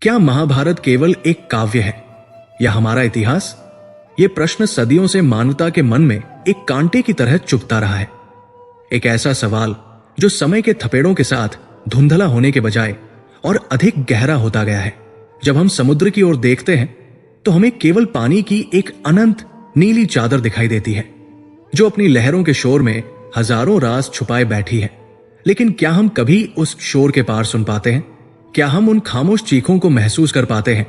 क्या महाभारत केवल एक काव्य है या हमारा इतिहास? ये प्रश्न सदियों से मानवता के मन में एक कांटे की तरह चुभता रहा है। एक ऐसा सवाल जो समय के थपेड़ों के साथ धुंधला होने के बजाय और अधिक गहरा होता गया है। जब हम समुद्र की ओर देखते हैं तो हमें केवल पानी की एक अनंत नीली चादर दिखाई देती है, जो अपनी लहरों के शोर में हजारों राज छुपाए बैठी है। लेकिन क्या हम कभी उस शोर के पार सुन पाते हैं? क्या हम उन खामोश चीखों को महसूस कर पाते हैं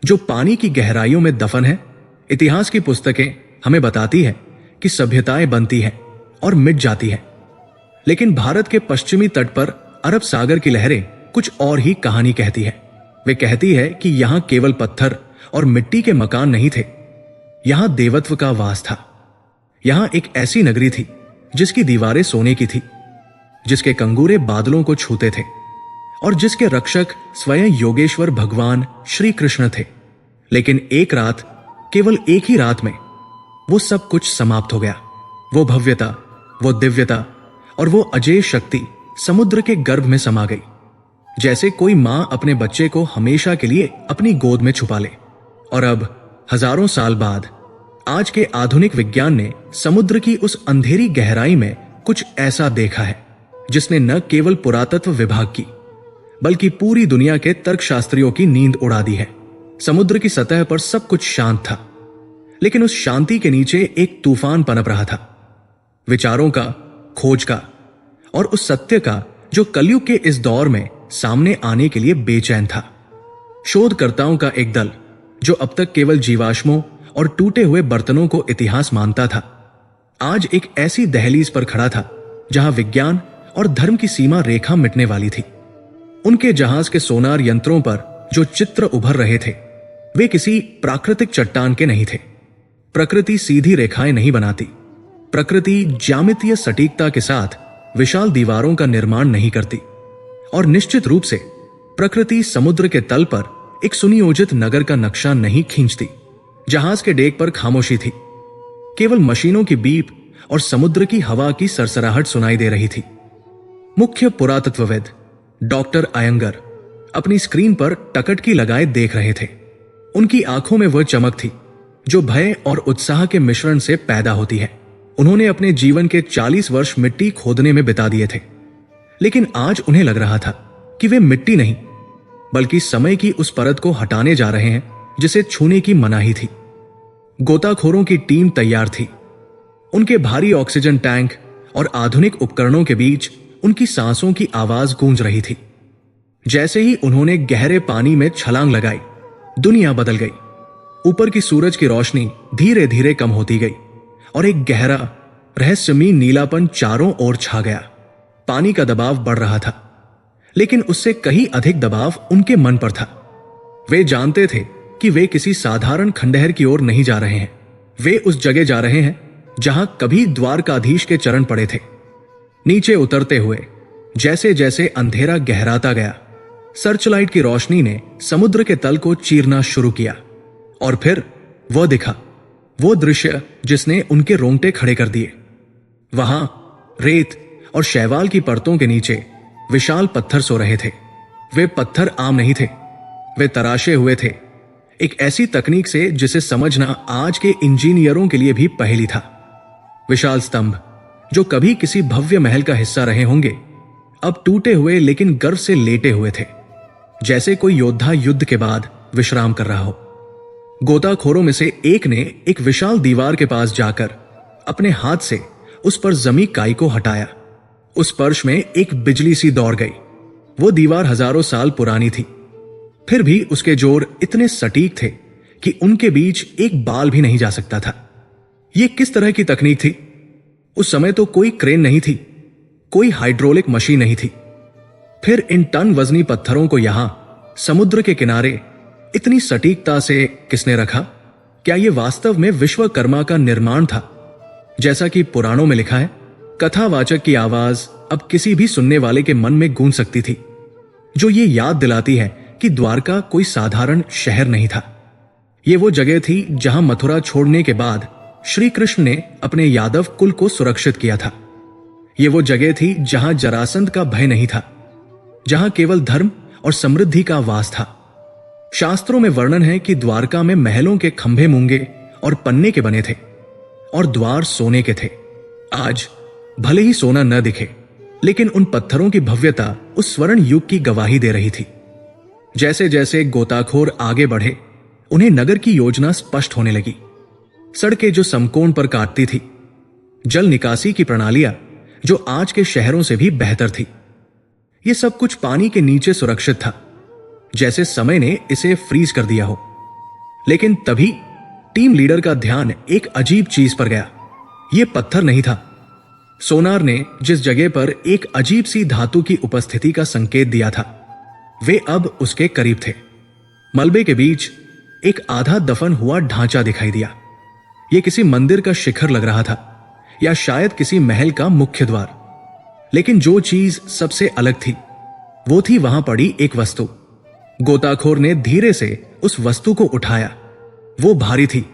जो पानी की गहराइयों में दफन है? इतिहास की पुस्तकें हमें बताती है कि सभ्यताएं बनती हैं और मिट जाती हैं, लेकिन भारत के पश्चिमी तट पर अरब सागर की लहरें कुछ और ही कहानी कहती है। वे कहती है कि यहां केवल पत्थर और मिट्टी के मकान नहीं थे, यहां देवत्व का वास था। यहां एक ऐसी नगरी थी जिसकी दीवारें सोने की थी, जिसके कंगूरे बादलों को छूते थे और जिसके रक्षक स्वयं योगेश्वर भगवान श्री कृष्ण थे। लेकिन एक रात, केवल एक ही रात में वो सब कुछ समाप्त हो गया। वो भव्यता, वो दिव्यता और वो अजेय शक्ति समुद्र के गर्भ में समा गई, जैसे कोई मां अपने बच्चे को हमेशा के लिए अपनी गोद में छुपा ले। और अब हजारों साल बाद आज के आधुनिक विज्ञान ने समुद्र की उस अंधेरी गहराई में कुछ ऐसा देखा है जिसने न केवल पुरातत्व विभाग की बल्कि पूरी दुनिया के तर्कशास्त्रियों की नींद उड़ा दी है। समुद्र की सतह पर सब कुछ शांत था, लेकिन उस शांति के नीचे एक तूफान पनप रहा था, विचारों का, खोज का और उस सत्य का जो कलयुग के इस दौर में सामने आने के लिए बेचैन था। शोधकर्ताओं का एक दल जो अब तक केवल जीवाश्मों और टूटे हुए बर्तनों को इतिहास मानता था, आज एक ऐसी दहलीज पर खड़ा था जहां विज्ञान और धर्म की सीमा रेखा मिटने वाली थी। उनके जहाज के सोनार यंत्रों पर जो चित्र उभर रहे थे, वे किसी प्राकृतिक चट्टान के नहीं थे। प्रकृति सीधी रेखाएं नहीं बनाती, प्रकृति ज्यामितीय सटीकता के साथ विशाल दीवारों का निर्माण नहीं करती, और निश्चित रूप से प्रकृति समुद्र के तल पर एक सुनियोजित नगर का नक्शा नहीं खींचती। जहाज के डेक पर खामोशी थी, केवल मशीनों की बीप और समुद्र की हवा की सरसराहट सुनाई दे रही थी। मुख्य पुरातत्वविद डॉक्टर अयंगर अपनी स्क्रीन पर टकटकी लगाए देख रहे थे। उनकी आंखों में वह चमक थी जो भय और उत्साह के मिश्रण से पैदा होती है। उन्होंने अपने जीवन के 40 वर्ष मिट्टी खोदने में बिता दिए थे, लेकिन आज उन्हें लग रहा था कि वे मिट्टी नहीं बल्कि समय की उस परत को हटाने जा रहे हैं जिसे छूने की मनाही थी। गोताखोरों की टीम तैयार थी। उनके भारी ऑक्सीजन टैंक और आधुनिक उपकरणों के बीच उनकी सांसों की आवाज गूंज रही थी। जैसे ही उन्होंने गहरे पानी में छलांग लगाई, दुनिया बदल गई। ऊपर की सूरज की रोशनी धीरे धीरे कम होती गई और एक गहरा रहस्यमयी नीलापन चारों ओर छा गया। पानी का दबाव बढ़ रहा था, लेकिन उससे कहीं अधिक दबाव उनके मन पर था। वे जानते थे कि वे किसी साधारण खंडहर की ओर नहीं जा रहे हैं। वे उस जगह जा रहे हैं जहां कभी द्वारकाधीश के चरण पड़े थे। नीचे उतरते हुए जैसे जैसे अंधेरा गहराता गया, सर्चलाइट की रोशनी ने समुद्र के तल को चीरना शुरू किया, और फिर वह दिखा, वो दृश्य जिसने उनके रोंगटे खड़े कर दिए। वहां रेत और शैवाल की परतों के नीचे विशाल पत्थर सो रहे थे। वे पत्थर आम नहीं थे, वे तराशे हुए थे, एक ऐसी तकनीक से जिसे समझना आज के इंजीनियरों के लिए भी पहेली था। विशाल स्तंभ जो कभी किसी भव्य महल का हिस्सा रहे होंगे, अब टूटे हुए लेकिन गर्व से लेटे हुए थे, जैसे कोई योद्धा युद्ध के बाद विश्राम कर रहा हो। गोताखोरों में से एक ने एक विशाल दीवार के पास जाकर अपने हाथ से उस पर जमी काई को हटाया। उस स्पर्श में एक बिजली सी दौड़ गई। वो दीवार हजारों साल पुरानी थी, फिर भी उसके जोर इतने सटीक थे कि उनके बीच एक बाल भी नहीं जा सकता था। यह किस तरह की तकनीक थी? उस समय तो कोई क्रेन नहीं थी, कोई हाइड्रोलिक मशीन नहीं थी। फिर इन टन वजनी पत्थरों को यहां समुद्र के किनारे इतनी सटीकता से किसने रखा? क्या यह वास्तव में विश्वकर्मा का निर्माण था, जैसा कि पुराणों में लिखा है? कथावाचक की आवाज अब किसी भी सुनने वाले के मन में गूंज सकती थी, जो ये याद दिलाती है कि द्वारका कोई साधारण शहर नहीं था। यह वो जगह थी जहां मथुरा छोड़ने के बाद श्री कृष्ण ने अपने यादव कुल को सुरक्षित किया था। यह वो जगह थी जहां जरासंध का भय नहीं था, जहां केवल धर्म और समृद्धि का वास था। शास्त्रों में वर्णन है कि द्वारका में महलों के खंभे मूंगे और पन्ने के बने थे और द्वार सोने के थे। आज भले ही सोना न दिखे, लेकिन उन पत्थरों की भव्यता उस स्वर्ण युग की गवाही दे रही थी। जैसे जैसे गोताखोर आगे बढ़े, उन्हें नगर की योजना स्पष्ट होने लगी। सड़कें जो समकोण पर काटती थी, जल निकासी की प्रणालियां जो आज के शहरों से भी बेहतर थी, यह सब कुछ पानी के नीचे सुरक्षित था, जैसे समय ने इसे फ्रीज कर दिया हो। लेकिन तभी टीम लीडर का ध्यान एक अजीब चीज पर गया। यह पत्थर नहीं था। सोनार ने जिस जगह पर एक अजीब सी धातु की उपस्थिति का संकेत दिया था, वे अब उसके करीब थे। मलबे के बीच एक आधा दफन हुआ ढांचा दिखाई दिया। यह किसी मंदिर का शिखर लग रहा था, या शायद किसी महल का मुख्य द्वार। लेकिन जो चीज सबसे अलग थी, वो थी वहां पड़ी एक वस्तु। गोताखोर ने धीरे से उस वस्तु को उठाया। वो भारी थी,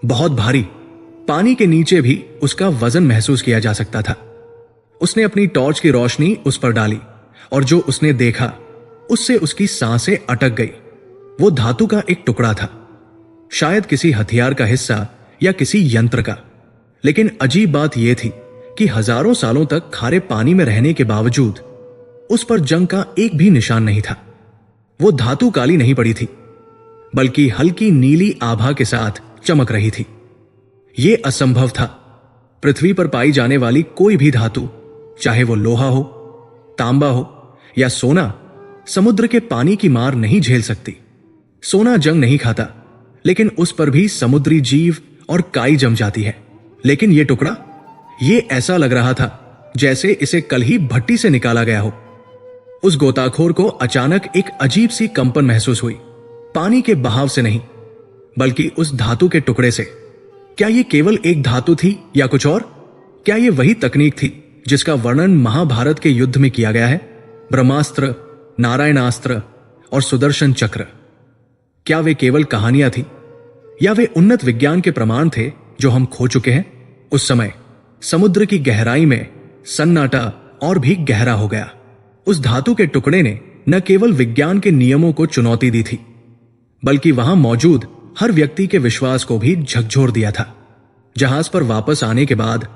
बहुत भारी। पानी के नीचे भी उसका वजन महसूस किया जा सकता था। उसने अपनी टॉर्च की रोशनी उस पर डाली, और जो उसने देखा उससे उसकी सांसें अटक गई। वो धातु का एक टुकड़ा था, शायद किसी हथियार का हिस्सा या किसी यंत्र का। लेकिन अजीब बात यह थी कि हजारों सालों तक खारे पानी में रहने के बावजूद उस पर जंग का एक भी निशान नहीं था। वो धातु काली नहीं पड़ी थी, बल्कि हल्की नीली आभा के साथ चमक रही थी। यह असंभव था। पृथ्वी पर पाई जाने वाली कोई भी धातु, चाहे वो लोहा हो, तांबा हो या सोना, समुद्र के पानी की मार नहीं झेल सकती। सोना जंग नहीं खाता, लेकिन उस पर भी समुद्री जीव और काई जम जाती है। लेकिन यह टुकड़ा, यह ऐसा लग रहा था जैसे इसे कल ही भट्टी से निकाला गया हो। उस गोताखोर को अचानक एक अजीब सी कंपन महसूस हुई। पानी के बहाव से नहीं, बल्कि उस धातु के टुकड़े से। क्या यह केवल एक धातु थी या कुछ और? क्या यह वही तकनीक थी जिसका वर्णन महाभारत के युद्ध में किया गया है? ब्रह्मास्त्र, नारायणास्त्र और सुदर्शन चक्र। क्या वे केवल कहानियां थी, या वे उन्नत विज्ञान के प्रमाण थे जो हम खो चुके हैं? उस समय समुद्र की गहराई में सन्नाटा और भी गहरा हो गया। उस धातु के टुकड़े ने न केवल विज्ञान के नियमों को चुनौती दी थी, बल्कि वहां मौजूद हर व्यक्ति के विश्वास को भी झकझोर दिया था। जहाज पर वापस आने के बाद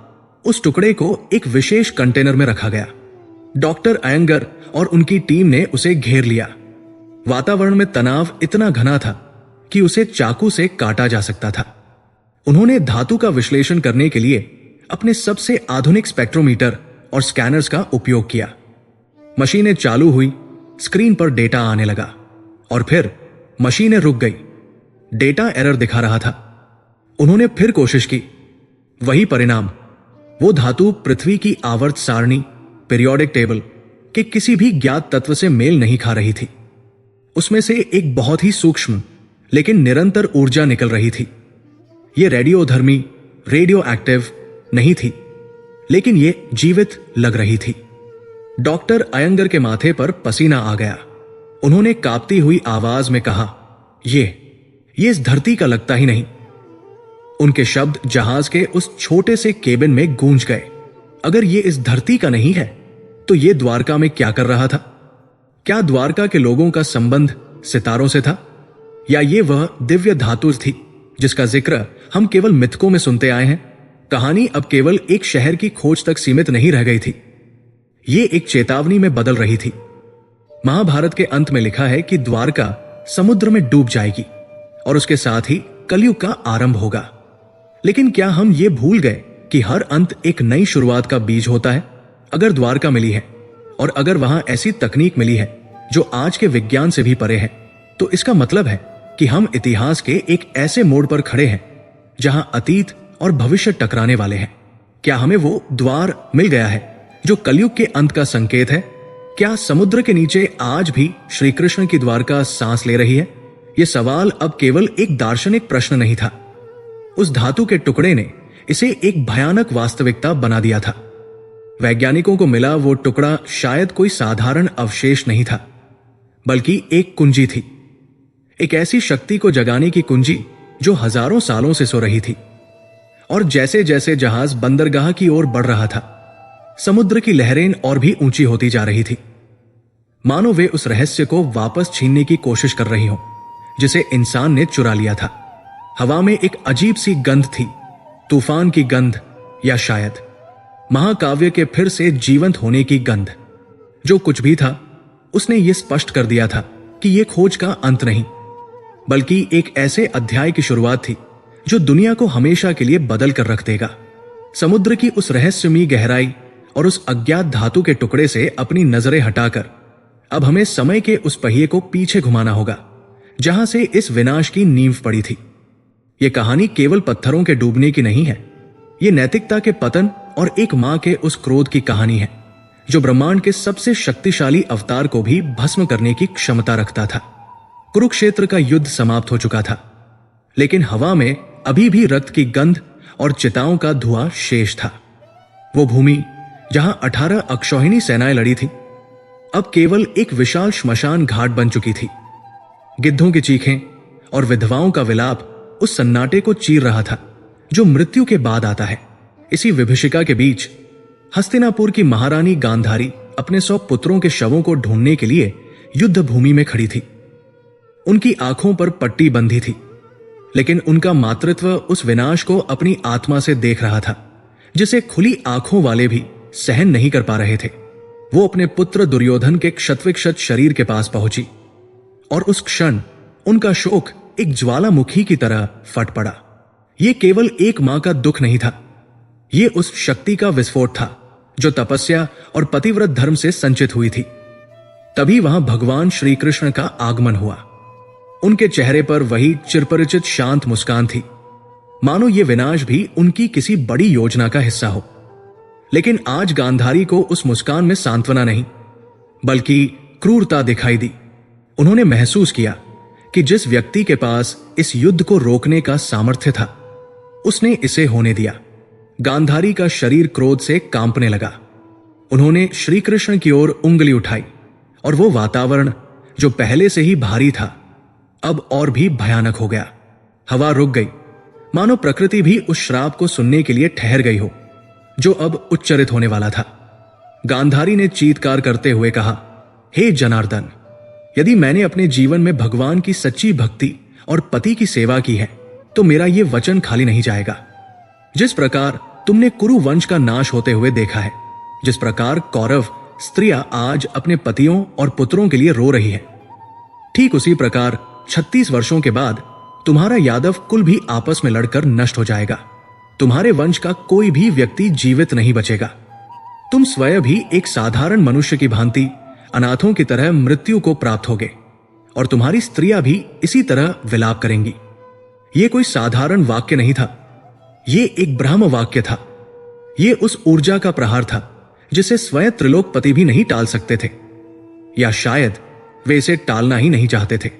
उस टुकड़े को एक विशेष कंटेनर में रखा गया। डॉक्टर अयंगर और उनकी टीम ने उसे घेर लिया। वातावरण में तनाव इतना घना था कि उसे चाकू से काटा जा सकता था। उन्होंने धातु का विश्लेषण करने के लिए अपने सबसे आधुनिक स्पेक्ट्रोमीटर और स्कैनर्स का उपयोग किया। मशीनें चालू हुई, स्क्रीन पर डेटा आने लगा, और फिर मशीनें रुक गई। डेटा एरर दिखा रहा था। उन्होंने फिर कोशिश की, वही परिणाम। वो धातु पृथ्वी की आवर्त सारणी, पीरियोडिक टेबल के किसी भी ज्ञात तत्व से मेल नहीं खा रही थी। उसमें से एक बहुत ही सूक्ष्म लेकिन निरंतर ऊर्जा निकल रही थी। यह रेडियोधर्मी, रेडियो एक्टिव नहीं थी, लेकिन यह जीवित लग रही थी। डॉक्टर अयंगर के माथे पर पसीना आ गया। उन्होंने कांपती हुई आवाज में कहा, ये इस धरती का लगता ही नहीं। उनके शब्द जहाज के उस छोटे से केबिन में गूंज गए। अगर ये इस धरती का नहीं है, तो ये द्वारका में क्या कर रहा था? क्या द्वारका के लोगों का संबंध सितारों से था, या ये वह दिव्य धातु थी जिसका जिक्र हम केवल मिथकों में सुनते आए हैं? कहानी अब केवल एक शहर की खोज तक सीमित नहीं रह गई थी, ये एक चेतावनी में बदल रही थी। महाभारत के अंत में लिखा है कि द्वारका समुद्र में डूब जाएगी और उसके साथ ही कलयुग का आरंभ होगा। लेकिन क्या हम ये भूल गए कि हर अंत एक नई शुरुआत का बीज होता है? अगर द्वारका मिली है, और अगर वहां ऐसी तकनीक मिली है जो आज के विज्ञान से भी परे है, तो इसका मतलब है कि हम इतिहास के एक ऐसे मोड़ पर खड़े हैं जहां अतीत और भविष्य टकराने वाले हैं। क्या हमें वो द्वार मिल गया है जो कलयुग के अंत का संकेत है? क्या समुद्र के नीचे आज भी श्री कृष्ण की द्वारका सांस ले रही है? यह सवाल अब केवल एक दार्शनिक प्रश्न नहीं था। उस धातु के टुकड़े ने इसे एक भयानक वास्तविकता बना दिया था। वैज्ञानिकों को मिला वो टुकड़ा शायद कोई साधारण अवशेष नहीं था, बल्कि एक कुंजी थी, एक ऐसी शक्ति को जगाने की कुंजी जो हजारों सालों से सो रही थी। और जैसे जैसे जहाज बंदरगाह की ओर बढ़ रहा था, समुद्र की लहरें और भी ऊंची होती जा रही थी, मानो वे उस रहस्य को वापस छीनने की कोशिश कर रही हों। जिसे इंसान ने चुरा लिया था। हवा में एक अजीब सी गंध थी, तूफान की गंध या शायद महाकाव्य के फिर से जीवंत होने की गंध। जो कुछ भी था उसने ये स्पष्ट कर दिया था कि यह खोज का अंत नहीं, बल्कि एक ऐसे अध्याय की शुरुआत थी जो दुनिया को हमेशा के लिए बदल कर रख देगा। समुद्र की उस रहस्यमयी गहराई और उस अज्ञात धातु के टुकड़े से अपनी नजरें हटाकर अब हमें समय के उस पहिए को पीछे घुमाना होगा जहां से इस विनाश की नींव पड़ी थी। यह कहानी केवल पत्थरों के डूबने की नहीं है, यह नैतिकता के पतन और एक मां के उस क्रोध की कहानी है जो ब्रह्मांड के सबसे शक्तिशाली अवतार को भी भस्म करने की क्षमता रखता था। कुरुक्षेत्र का युद्ध समाप्त हो चुका था, लेकिन हवा में अभी भी रक्त की गंध और चिताओं का धुआं शेष था। वो भूमि जहां 18 अक्षौहिणी सेनाएं लड़ी थी अब केवल एक विशाल श्मशान घाट बन चुकी थी। गिद्धों की चीखें और विधवाओं का विलाप उस सन्नाटे को चीर रहा था जो मृत्यु के बाद आता है। इसी विभीषिका के बीच हस्तिनापुर की महारानी गांधारी अपने 100 पुत्रों के शवों को ढूंढने के लिए युद्ध भूमि में खड़ी थी। उनकी आंखों पर पट्टी बंधी थी, लेकिन उनका मातृत्व उस विनाश को अपनी आत्मा से देख रहा था जिसे खुली आंखों वाले भी सहन नहीं कर पा रहे थे। वो अपने पुत्र दुर्योधन के क्षतविक्षत शरीर के पास पहुंची और उस क्षण उनका शोक एक ज्वालामुखी की तरह फट पड़ा। यह केवल एक मां का दुख नहीं था, यह उस शक्ति का विस्फोट था जो तपस्या और पतिव्रत धर्म से संचित हुई थी। तभी वहां भगवान श्री कृष्ण का आगमन हुआ। उनके चेहरे पर वही चिरपरिचित शांत मुस्कान थी, मानो ये विनाश भी उनकी किसी बड़ी योजना का हिस्सा हो। लेकिन आज गांधारी को उस मुस्कान में सांत्वना नहीं बल्कि क्रूरता दिखाई दी। उन्होंने महसूस किया कि जिस व्यक्ति के पास इस युद्ध को रोकने का सामर्थ्य था उसने इसे होने दिया। गांधारी का शरीर क्रोध से कांपने लगा। उन्होंने श्री कृष्ण की ओर उंगली उठाई और वो वातावरण जो पहले से ही भारी था अब और भी भयानक हो गया। हवा रुक गई, मानो प्रकृति भी उस श्राप को सुनने के लिए ठहर गई हो जो अब उच्चरित होने वाला था। गांधारी ने चीत्कार करते हुए कहा, हे जनार्दन, यदि मैंने अपने जीवन में भगवान की सच्ची भक्ति और पति की सेवा की है तो मेरा यह वचन खाली नहीं जाएगा। जिस प्रकार तुमने कुरु वंश का नाश होते हुए देखा है, जिस प्रकार कौरव स्त्रियां आज अपने पतियों और पुत्रों के लिए रो रही है, ठीक उसी प्रकार 36 वर्षों के बाद तुम्हारा यादव कुल भी आपस में लड़कर नष्ट हो जाएगा। तुम्हारे वंश का कोई भी व्यक्ति जीवित नहीं बचेगा। तुम स्वयं भी एक साधारण मनुष्य की भांति अनाथों की तरह मृत्यु को प्राप्त होगे और तुम्हारी स्त्रियां भी इसी तरह विलाप करेंगी। यह कोई साधारण वाक्य नहीं था, यह एक ब्रह्म वाक्य था। यह उस ऊर्जा का प्रहार था जिसे स्वयं त्रिलोकपति भी नहीं टाल सकते थे, या शायद वे इसे टालना ही नहीं चाहते थे।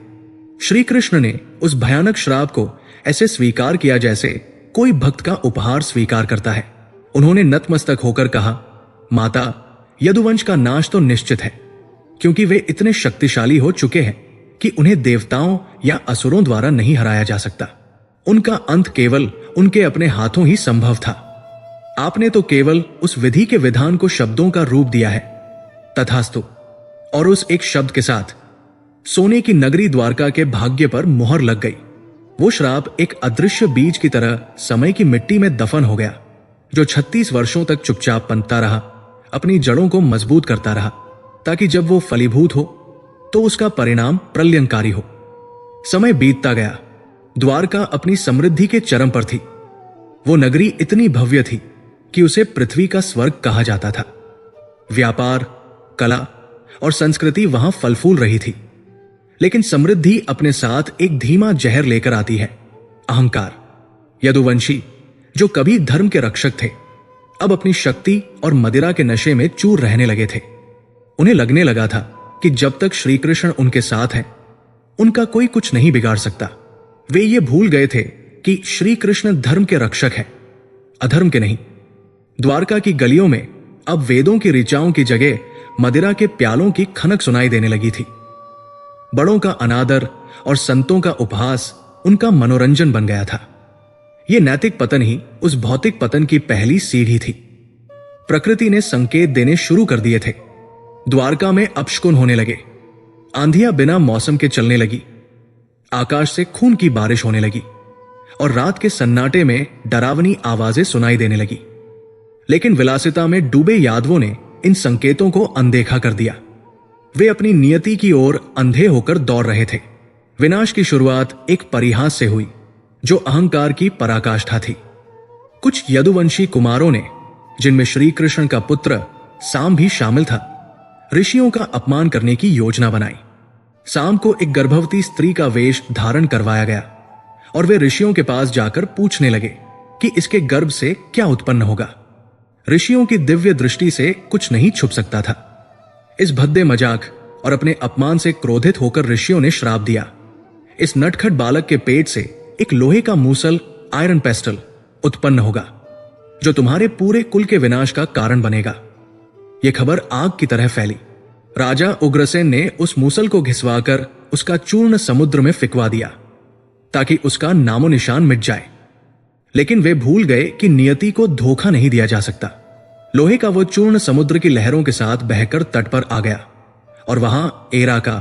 श्री कृष्ण ने उस भयानक श्राप को ऐसे स्वीकार किया जैसे कोई भक्त का उपहार स्वीकार करता है। उन्होंने नतमस्तक होकर कहा, माता, यदुवंश का नाश तो निश्चित है, क्योंकि वे इतने शक्तिशाली हो चुके हैं कि उन्हें देवताओं या असुरों द्वारा नहीं हराया जा सकता। उनका अंत केवल उनके अपने हाथों ही संभव था। आपने तो केवल उस विधि के विधान को शब्दों का रूप दिया है, तथास्तु। और उस एक शब्द के साथ सोने की नगरी द्वारका के भाग्य पर मुहर लग गई। वो श्राप एक अदृश्य बीज की तरह समय की मिट्टी में दफन हो गया, जो 36 वर्षों तक चुपचाप पनपता रहा, अपनी जड़ों को मजबूत करता रहा, ताकि जब वो फलीभूत हो तो उसका परिणाम प्रलयंकारी हो। समय बीतता गया। द्वारका अपनी समृद्धि के चरम पर थी। वो नगरी इतनी भव्य थी कि उसे पृथ्वी का स्वर्ग कहा जाता था। व्यापार, कला और संस्कृति वहां फल फूल रही थी। लेकिन समृद्धि अपने साथ एक धीमा जहर लेकर आती है, अहंकार। यदुवंशी, जो कभी धर्म के रक्षक थे, अब अपनी शक्ति और मदिरा के नशे में चूर रहने लगे थे। उन्हें लगने लगा था कि जब तक श्री कृष्ण उनके साथ हैं, उनका कोई कुछ नहीं बिगाड़ सकता। वे ये भूल गए थे कि श्री कृष्ण धर्म के रक्षक हैं, अधर्म के नहीं। द्वारका की गलियों में अब वेदों की ऋचाओं की जगह मदिरा के प्यालों की खनक सुनाई देने लगी थी। बड़ों का अनादर और संतों का उपहास उनका मनोरंजन बन गया था। यह नैतिक पतन ही उस भौतिक पतन की पहली सीढ़ी थी। प्रकृति ने संकेत देने शुरू कर दिए थे। द्वारका में अपशकुन होने लगे। आंधियां बिना मौसम के चलने लगी। आकाश से खून की बारिश होने लगी और रात के सन्नाटे में डरावनी आवाजें सुनाई देने लगी। लेकिन विलासिता में डूबे यादवों ने इन संकेतों को अनदेखा कर दिया। वे अपनी नियति की ओर अंधे होकर दौड़ रहे थे। विनाश की शुरुआत एक परिहास से हुई जो अहंकार की पराकाष्ठा थी। कुछ यदुवंशी कुमारों ने, जिनमें श्री कृष्ण का पुत्र साम भी शामिल था, ऋषियों का अपमान करने की योजना बनाई। साम को एक गर्भवती स्त्री का वेश धारण करवाया गया और वे ऋषियों के पास जाकर पूछने लगे कि इसके गर्भ से क्या उत्पन्न होगा। ऋषियों की दिव्य दृष्टि से कुछ नहीं छुप सकता था। इस भद्दे मजाक और अपने अपमान से क्रोधित होकर ऋषियों ने श्राप दिया, इस नटखट बालक के पेट से एक लोहे का मूसल, आयरन पेस्टल, उत्पन्न होगा जो तुम्हारे पूरे कुल के विनाश का कारण बनेगा। यह खबर आग की तरह फैली। राजा उग्रसेन ने उस मूसल को घिसवाकर उसका चूर्ण समुद्र में फिकवा दिया ताकि उसका नामो निशान मिट जाए। लेकिन वे भूल गए कि नियति को धोखा नहीं दिया जा सकता। लोहे का वो चूर्ण समुद्र की लहरों के साथ बहकर तट पर आ गया और वहां एरा का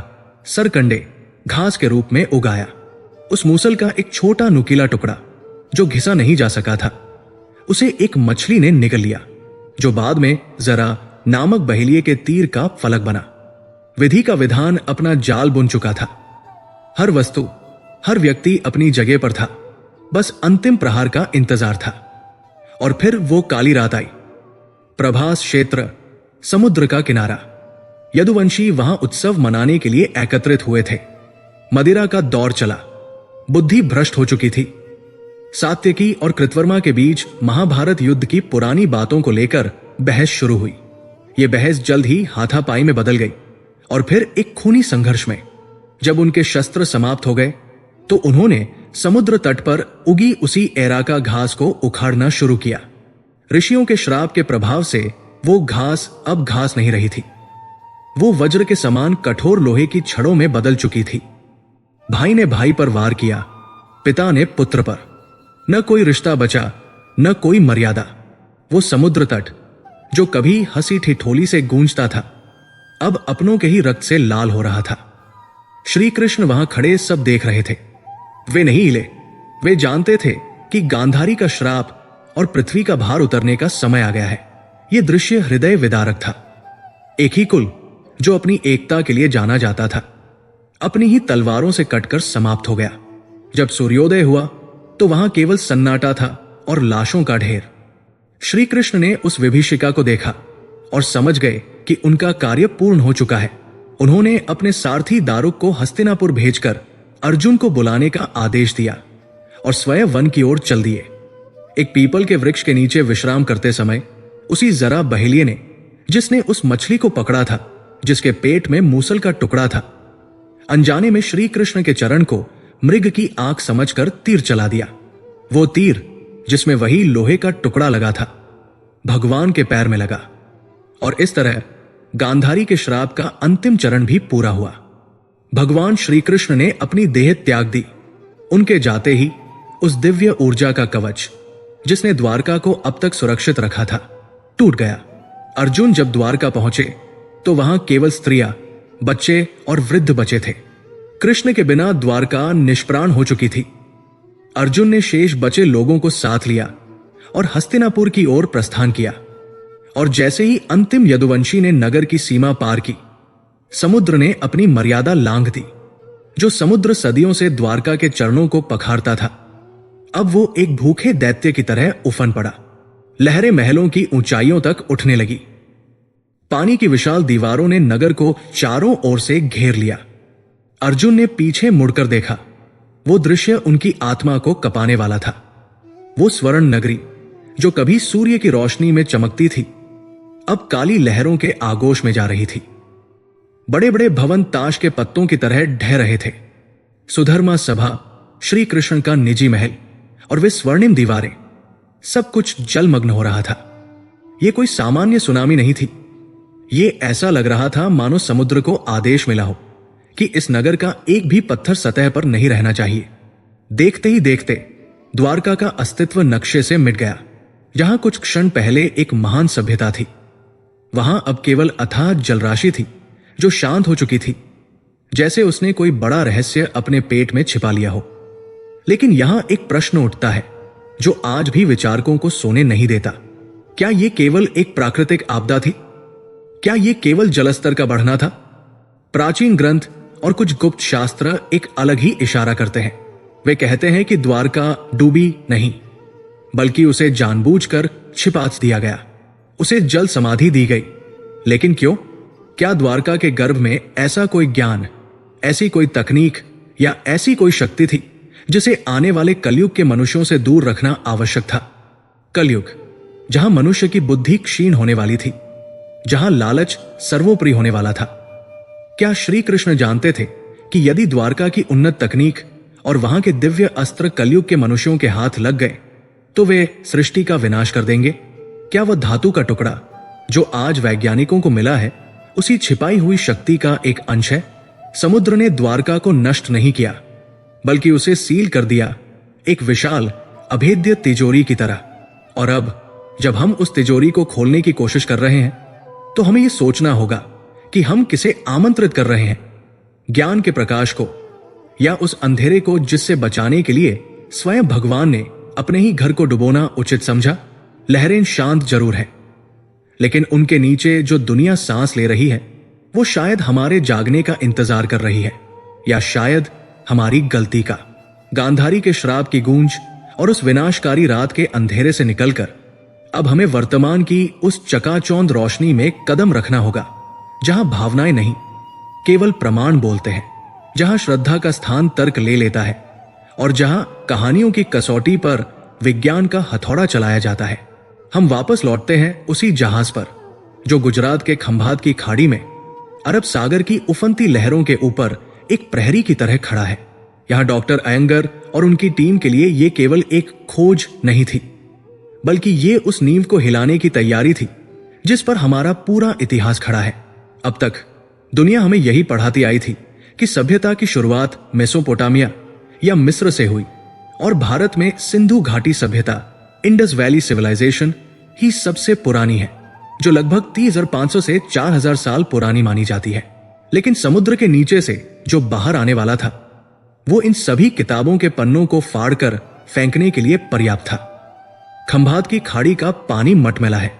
सरकंडे घास के रूप में उगाया। उस मूसल का एक छोटा नुकीला टुकड़ा जो घिसा नहीं जा सका था, उसे एक मछली ने निगल लिया, जो बाद में जरा नामक बहेलिए के तीर का फलक बना। विधि का विधान अपना जाल बुन चुका था। हर वस्तु, हर व्यक्ति अपनी जगह पर था, बस अंतिम प्रहार का इंतजार था। और फिर वो काली रात आई। प्रभास क्षेत्र, समुद्र का किनारा। यदुवंशी वहां उत्सव मनाने के लिए एकत्रित हुए थे। मदिरा का दौर चला। बुद्धि भ्रष्ट हो चुकी थी। सात्यकी और कृतवर्मा के बीच महाभारत युद्ध की पुरानी बातों को लेकर बहस शुरू हुई। यह बहस जल्द ही हाथापाई में बदल गई और फिर एक खूनी संघर्ष में। जब उनके शस्त्र समाप्त हो गए तो उन्होंने समुद्र तट पर उगी उसी एराका घास को उखाड़ना शुरू किया। ऋषियों के श्राप के प्रभाव से वो घास अब घास नहीं रही थी। वो वज्र के समान कठोर लोहे की छड़ों में बदल चुकी थी। भाई ने भाई पर वार किया, पिता ने पुत्र पर। न कोई रिश्ता बचा, न कोई मर्यादा। वो समुद्र तट जो कभी हंसी ठिठोली से गूंजता था, अब अपनों के ही रक्त से लाल हो रहा था। श्री कृष्ण वहां खड़े सब देख रहे थे। वे नहीं हिले। वे जानते थे कि गांधारी का श्राप और पृथ्वी का भार उतरने का समय आ गया है। यह दृश्य हृदय विदारक था। एक ही कुल जो अपनी एकता के लिए जाना जाता था, अपनी ही तलवारों से कटकर समाप्त हो गया। जब सूर्योदय हुआ तो वहां केवल सन्नाटा था और लाशों का ढेर। श्री कृष्ण ने उस विभीषिका को देखा और समझ गए कि उनका कार्य पूर्ण हो चुका है। उन्होंने अपने सारथी दारुक को हस्तिनापुर भेजकर अर्जुन को बुलाने का आदेश दिया और स्वयं वन की ओर चल दिए। एक पीपल के वृक्ष के नीचे विश्राम करते समय उसी जरा बहेलिए ने, जिसने उस मछली को पकड़ा था जिसके पेट में मूसल का टुकड़ा था, अनजाने में श्री कृष्ण के चरण को मृग की आंख समझकर तीर चला दिया। वो तीर जिसमें वही लोहे का टुकड़ा लगा था, भगवान के पैर में लगा और इस तरह गांधारी के श्राप का अंतिम चरण भी पूरा हुआ। भगवान श्री कृष्ण ने अपनी देह त्याग दी। उनके जाते ही उस दिव्य ऊर्जा का कवच जिसने द्वारका को अब तक सुरक्षित रखा था, टूट गया। अर्जुन जब द्वारका पहुंचे तो वहां केवल स्त्रियां, बच्चे और वृद्ध बचे थे। कृष्ण के बिना द्वारका निष्प्राण हो चुकी थी। अर्जुन ने शेष बचे लोगों को साथ लिया और हस्तिनापुर की ओर प्रस्थान किया। और जैसे ही अंतिम यदुवंशी ने नगर की सीमा पार की, समुद्र ने अपनी मर्यादा लांघ दी। जो समुद्र सदियों से द्वारका के चरणों को पखारता था, अब वो एक भूखे दैत्य की तरह उफन पड़ा। लहरें महलों की ऊंचाइयों तक उठने लगी। पानी की विशाल दीवारों ने नगर को चारों ओर से घेर लिया। अर्जुन ने पीछे मुड़कर देखा। वो दृश्य उनकी आत्मा को कपाने वाला था। वो स्वर्ण नगरी जो कभी सूर्य की रोशनी में चमकती थी, अब काली लहरों के आगोश में जा रही थी। बड़े बड़े भवन ताश के पत्तों की तरह ढह रहे थे। सुधर्मा सभा, श्री कृष्ण का निजी महल और वे स्वर्णिम दीवारें, सब कुछ जलमग्न हो रहा था। यह कोई सामान्य सुनामी नहीं थी। ये ऐसा लग रहा था मानो समुद्र को आदेश मिला हो कि इस नगर का एक भी पत्थर सतह पर नहीं रहना चाहिए। देखते ही देखते द्वारका का अस्तित्व नक्शे से मिट गया। जहां कुछ क्षण पहले एक महान सभ्यता थी, वहां अब केवल अथाह जलराशि थी जो शांत हो चुकी थी। जैसे उसने कोई बड़ा रहस्य अपने पेट में छिपा लिया हो। लेकिन यहां एक प्रश्न उठता है जो आज भी विचारकों को सोने नहीं देता। क्या यह केवल एक प्राकृतिक आपदा थी? क्या यह केवल जलस्तर का बढ़ना था? प्राचीन ग्रंथ और कुछ गुप्त शास्त्र एक अलग ही इशारा करते हैं। वे कहते हैं कि द्वारका डूबी नहीं, बल्कि उसे जानबूझकर छिपा दिया गया, उसे जल समाधि दी गई। लेकिन क्यों? क्या द्वारका के गर्भ में ऐसा कोई ज्ञान, ऐसी कोई तकनीक या ऐसी कोई शक्ति थी जिसे आने वाले कलयुग के मनुष्यों से दूर रखना आवश्यक था? कलयुग, जहां मनुष्य की बुद्धि क्षीण होने वाली थी, जहां लालच सर्वोपरि होने वाला था। क्या श्री कृष्ण जानते थे कि यदि द्वारका की उन्नत तकनीक और वहां के दिव्य अस्त्र कलयुग के मनुष्यों के हाथ लग गए तो वे सृष्टि का विनाश कर देंगे? क्या वह धातु का टुकड़ा जो आज वैज्ञानिकों को मिला है उसी छिपाई हुई शक्ति का एक अंश है? समुद्र ने द्वारका को नष्ट नहीं किया, बल्कि उसे सील कर दिया, एक विशाल अभेद्य तिजोरी की तरह। और अब जब हम उस तिजोरी को खोलने की कोशिश कर रहे हैं तो हमें यह सोचना होगा कि हम किसे आमंत्रित कर रहे हैं, ज्ञान के प्रकाश को या उस अंधेरे को जिससे बचाने के लिए स्वयं भगवान ने अपने ही घर को डुबोना उचित समझा। लहरें शांत जरूर है, लेकिन उनके नीचे जो दुनिया सांस ले रही है वो शायद हमारे जागने का इंतजार कर रही है, या शायद हमारी गलती का। गांधारी के श्राप की गूंज और उस विनाशकारी रात के अंधेरे से निकलकर अब हमें वर्तमान की उस चकाचौंध रोशनी में कदम रखना होगा, जहां भावनाएं नहीं केवल प्रमाण बोलते हैं, जहां श्रद्धा का स्थान तर्क ले लेता है और जहां कहानियों की कसौटी पर विज्ञान का हथौड़ा चलाया जाता है। हम वापस लौटते हैं उसी जहाज पर जो गुजरात के खंभात की खाड़ी में अरब सागर की उफनती लहरों के ऊपर एक प्रहरी की तरह खड़ा है। यहां डॉक्टर अयंगर और उनकी टीम के लिए यह केवल एक खोज नहीं थी, बल्कि ये उस नींव को हिलाने की तैयारी थी जिस पर हमारा पूरा इतिहास खड़ा है। अब तक दुनिया हमें यही पढ़ाती आई थी कि सभ्यता की शुरुआत मेसोपोटामिया या मिस्र से हुई और भारत में सिंधु घाटी सभ्यता, इंडस वैली सिविलाइजेशन ही सबसे पुरानी है, जो लगभग 3500 से 4000 साल पुरानी मानी जाती है। लेकिन समुद्र के नीचे से जो बाहर आने वाला था वो इन सभी किताबों के पन्नों को फाड़कर फेंकने के लिए पर्याप्त था। खंभात की खाड़ी का पानी मटमैला है।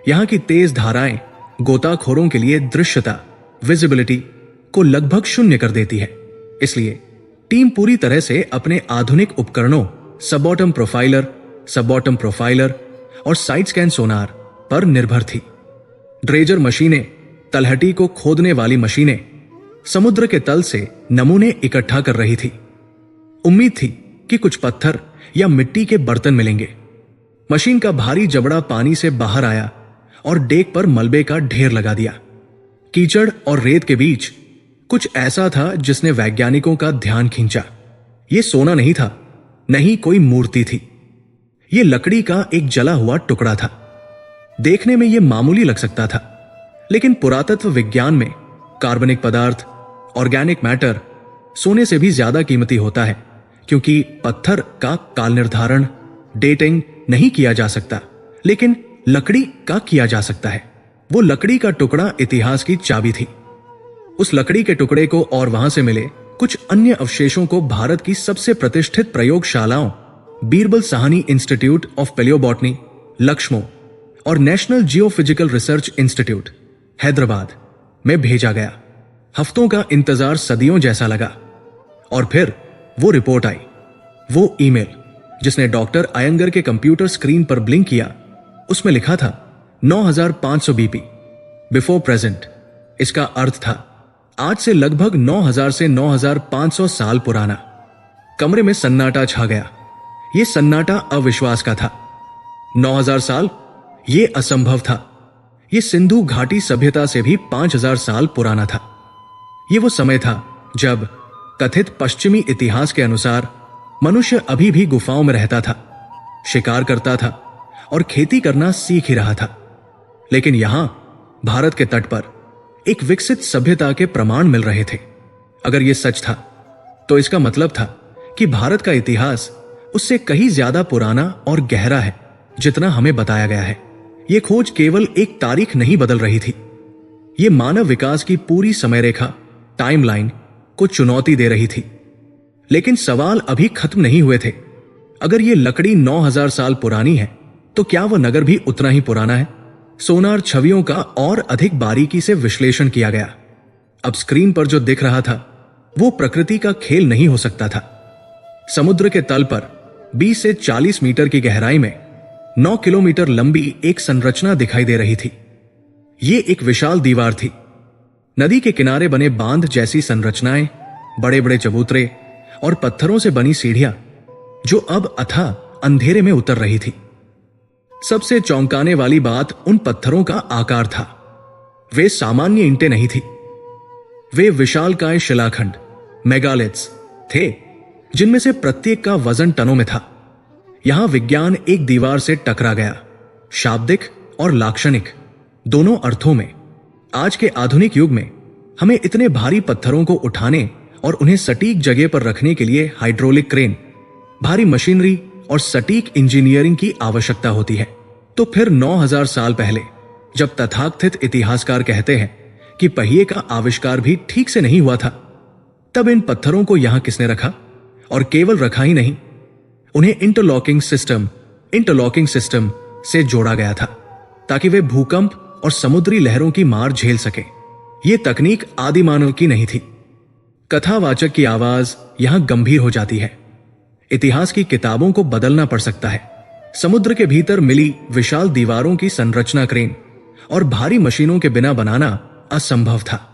यहां की तेज धाराएं गोताखोरों के लिए दृश्यता, विजिबिलिटी को लगभग शून्य कर देती है। इसलिए टीम पूरी तरह से अपने आधुनिक उपकरणों सबबॉटम प्रोफाइलर और साइड स्कैन सोनार पर निर्भर थी। ड्रेजर मशीनें, तलहटी को खोदने वाली मशीनें समुद्र के तल से नमूने इकट्ठा कर रही थी। उम्मीद थी कि कुछ पत्थर या मिट्टी के बर्तन मिलेंगे। मशीन का भारी जबड़ा पानी से बाहर आया और डेक पर मलबे का ढेर लगा दिया। कीचड़ और रेत के बीच कुछ ऐसा था जिसने वैज्ञानिकों का ध्यान खींचा। यह सोना नहीं था, नहीं कोई मूर्ति थी, यह लकड़ी का एक जला हुआ टुकड़ा था। देखने में यह मामूली लग सकता था, लेकिन पुरातत्व विज्ञान में कार्बनिक पदार्थ, ऑर्गेनिक मैटर सोने से भी ज्यादा कीमती होता है, क्योंकि पत्थर का काल निर्धारण, डेटिंग नहीं किया जा सकता, लेकिन लकड़ी का किया जा सकता है। वो लकड़ी का टुकड़ा इतिहास की चाबी थी। उस लकड़ी के टुकड़े को और वहां से मिले कुछ अन्य अवशेषों को भारत की सबसे प्रतिष्ठित प्रयोगशालाओं Birbal Sahni institute of palaeobotany, Lucknow और national geophysical research institute, Hyderabad में भेजा गया। हफ्तों का इंतजार सदियों जैसा लगा और फिर वो रिपोर्ट आई, वो ईमेल जिसने डॉक्टर अयंगर के कंप्यूटर स्क्रीन पर ब्लिंक किया। उसमें लिखा था 9500 बीपी बिफोर प्रेजेंट। इसका अर्थ था आज से लगभग 9000 से 9500 साल पुराना। कमरे में सन्नाटा छा गया। यह सन्नाटा अविश्वास का था। 9000 साल, यह असंभव था। यह सिंधु घाटी सभ्यता से भी 5000 साल पुराना था। यह वो समय था जब कथित पश्चिमी इतिहास के अनुसार मनुष्य अभी भी गुफाओं में रहता था, शिकार करता था और खेती करना सीख ही रहा था। लेकिन यहां भारत के तट पर एक विकसित सभ्यता के प्रमाण मिल रहे थे। अगर यह सच था तो इसका मतलब था कि भारत का इतिहास उससे कहीं ज्यादा पुराना और गहरा है जितना हमें बताया गया है। यह खोज केवल एक तारीख नहीं बदल रही थी, यह मानव विकास की पूरी समय रेखा, टाइमलाइन को चुनौती दे रही थी। लेकिन सवाल अभी खत्म नहीं हुए थे। अगर ये लकड़ी 9000 साल पुरानी है तो क्या वह नगर भी उतना ही पुराना है? सोनार छवियों का और अधिक बारीकी से विश्लेषण किया गया। अब स्क्रीन पर जो दिख रहा था वो प्रकृति का खेल नहीं हो सकता था। समुद्र के तल पर 20 से 40 मीटर की गहराई में 9 किलोमीटर लंबी एक संरचना दिखाई दे रही थी। ये एक विशाल दीवार थी। नदी के किनारे बने बांध जैसी संरचनाएं, बड़े बड़े चबूतरे और पत्थरों से बनी सीढ़ियां जो अब अथाह अंधेरे में उतर रही थी। सबसे चौंकाने वाली बात उन पत्थरों का आकार था। वे सामान्य ईंटें नहीं थी। वे विशालकाय शिलाखंड मेगालिथ्स थे, जिनमें से प्रत्येक का वजन टनों में था। यहां विज्ञान एक दीवार से टकरा गया, शाब्दिक और लाक्षणिक दोनों अर्थों में। आज के आधुनिक युग में हमें इतने भारी पत्थरों को उठाने और उन्हें सटीक जगह पर रखने के लिए हाइड्रोलिक क्रेन, भारी मशीनरी और सटीक इंजीनियरिंग की आवश्यकता होती है। तो फिर 9000 साल पहले जब तथाकथित इतिहासकार कहते हैं कि पहिए का आविष्कार भी ठीक से नहीं हुआ था, तब इन पत्थरों को यहां किसने रखा? और केवल रखा ही नहीं, उन्हें इंटरलॉकिंग सिस्टम से जोड़ा गया था ताकि वे भूकंप और समुद्री लहरों की मार झेल सके। यह तकनीक आदि मानव की नहीं थी। कथावाचक की आवाज यहां गंभीर हो जाती है। इतिहास की किताबों को बदलना पड़ सकता है। समुद्र के भीतर मिली विशाल दीवारों की संरचना क्रेन और भारी मशीनों के बिना बनाना असंभव था।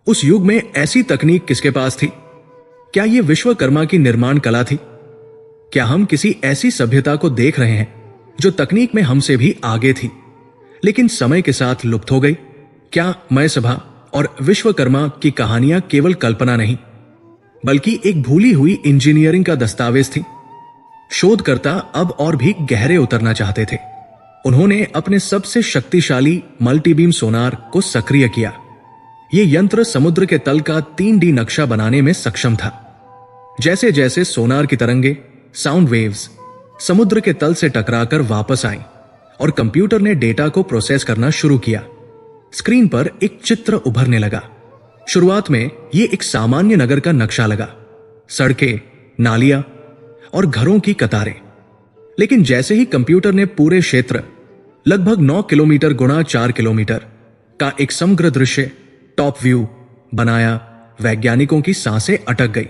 उस युग में ऐसी तकनीक किसके पास थी? क्या यह विश्वकर्मा की निर्माण कला थी? क्या हम किसी ऐसी सभ्यता को देख रहे हैं जो तकनीक में हमसे भी आगे थी, लेकिन समय के साथ लुप्त हो गई? क्या मय सभा और विश्वकर्मा की कहानियां केवल कल्पना नहीं, बल्कि एक भूली हुई इंजीनियरिंग का दस्तावेज थी? शोधकर्ता अब और भी गहरे उतरना चाहते थे। उन्होंने अपने सबसे शक्तिशाली मल्टीबीम सोनार को सक्रिय किया। यह यंत्र समुद्र के तल का 3D नक्शा बनाने में सक्षम था। जैसे जैसे सोनार की तरंगे, साउंड वेव्स, समुद्र के तल से टकराकर वापस आईं और कंप्यूटर ने डेटा को प्रोसेस करना शुरू किया, स्क्रीन पर एक चित्र उभरने लगा। शुरुआत में यह एक सामान्य नगर का नक्शा लगा, सड़कें, नालियां और घरों की कतारें। लेकिन जैसे ही कंप्यूटर ने पूरे क्षेत्र, लगभग 9 किलोमीटर गुणा 4 किलोमीटर का एक समग्र दृश्य, टॉप व्यू बनाया, वैज्ञानिकों की सांसें अटक गई।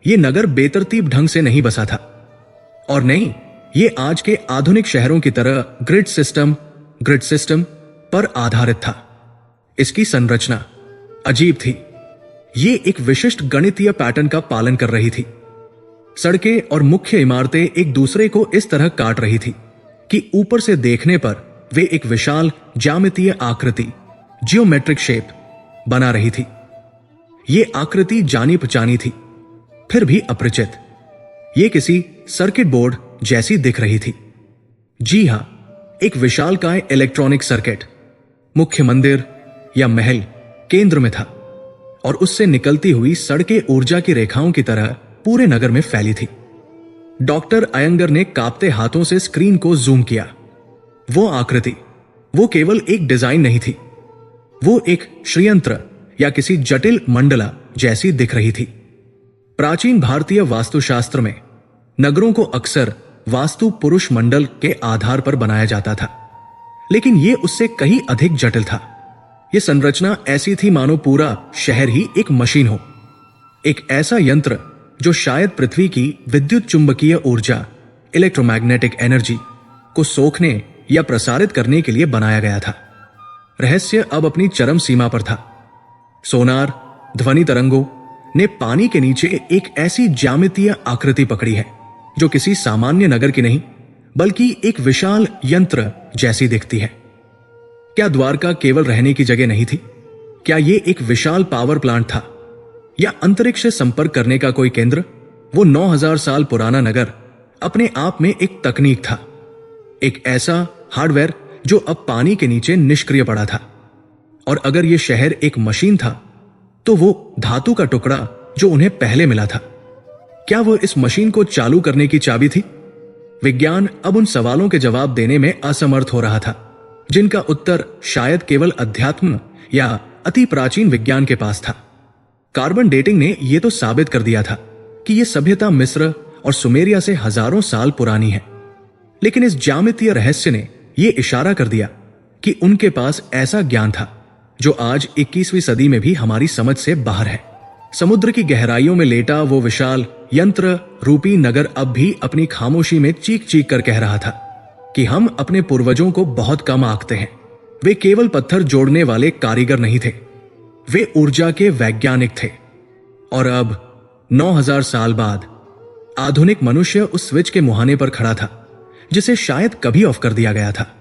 यह नगर बेतरतीब ढंग से नहीं बसा था, और नहीं, यह आज के आधुनिक शहरों की तरह ग्रिड सिस्टम पर आधारित था। इसकी संरचना अजीब थी। यह एक विशिष्ट गणितीय पैटर्न का पालन कर रही थी। सड़कें और मुख्य इमारतें एक दूसरे को इस तरह काट रही थी कि ऊपर से देखने पर वे एक विशाल ज्यामितीय आकृति, जियोमेट्रिक शेप बना रही थी। यह आकृति जानी पहचानी थी, फिर भी अपरिचित। यह किसी सर्किट बोर्ड जैसी दिख रही थी। जी हां, एक विशालकाय इलेक्ट्रॉनिक सर्किट मुख्य मंदिर या महल केंद्र में था, और उससे निकलती हुई सड़कें ऊर्जा की रेखाओं की तरह पूरे नगर में फैली थी। डॉक्टर अयंगर ने कांपते हाथों से स्क्रीन को जूम किया। वो आकृति, वो केवल एक डिजाइन नहीं थी, वो एक श्रयंत्र या किसी जटिल मंडला जैसी दिख रही थी। प्राचीन भारतीय वास्तुशास्त्र में नगरों को अक्सर वास्तु पुरुष मंडल के आधार पर बनाया जाता था, लेकिन यह उससे कहीं अधिक जटिल था। यह संरचना ऐसी थी मानो पूरा शहर ही एक मशीन हो, एक ऐसा यंत्र जो शायद पृथ्वी की विद्युत चुंबकीय ऊर्जा, इलेक्ट्रोमैग्नेटिक एनर्जी को सोखने या प्रसारित करने के लिए बनाया गया था। रहस्य अब अपनी चरम सीमा पर था। सोनार ध्वनि तरंगों ने पानी के नीचे एक ऐसी ज्यामितीय आकृति पकड़ी है जो किसी सामान्य नगर की नहीं, बल्कि एक विशाल यंत्र जैसी दिखती है। क्या द्वारका केवल रहने की जगह नहीं थी? क्या यह एक विशाल पावर प्लांट था, या अंतरिक्ष से संपर्क करने का कोई केंद्र? वो 9000 साल पुराना नगर अपने आप में एक तकनीक था, एक ऐसा हार्डवेयर जो अब पानी के नीचे निष्क्रिय पड़ा था। और अगर यह शहर एक मशीन था, तो वो धातु का टुकड़ा जो उन्हें पहले मिला था, क्या वह इस मशीन को चालू करने की चाबी थी? विज्ञान अब उन सवालों के जवाब देने में असमर्थ हो रहा था, जिनका उत्तर शायद केवल अध्यात्म या अति प्राचीन विज्ञान के पास था। कार्बन डेटिंग ने यह तो साबित कर दिया था कि यह सभ्यता मिस्र और सुमेरिया से हजारों साल पुरानी है, लेकिन इस ज्यामितीय रहस्य ने यह इशारा कर दिया कि उनके पास ऐसा ज्ञान था जो आज 21वीं सदी में भी हमारी समझ से बाहर है। समुद्र की गहराइयों में लेटा वो विशाल यंत्र रूपी नगर अब भी अपनी खामोशी में चीख चीख कर कह रहा था कि हम अपने पूर्वजों को बहुत कम आंकते हैं। वे केवल पत्थर जोड़ने वाले कारीगर नहीं थे, वे ऊर्जा के वैज्ञानिक थे। और अब 9000 साल बाद आधुनिक मनुष्य उस स्विच के मुहाने पर खड़ा था जिसे शायद कभी ऑफ कर दिया गया था।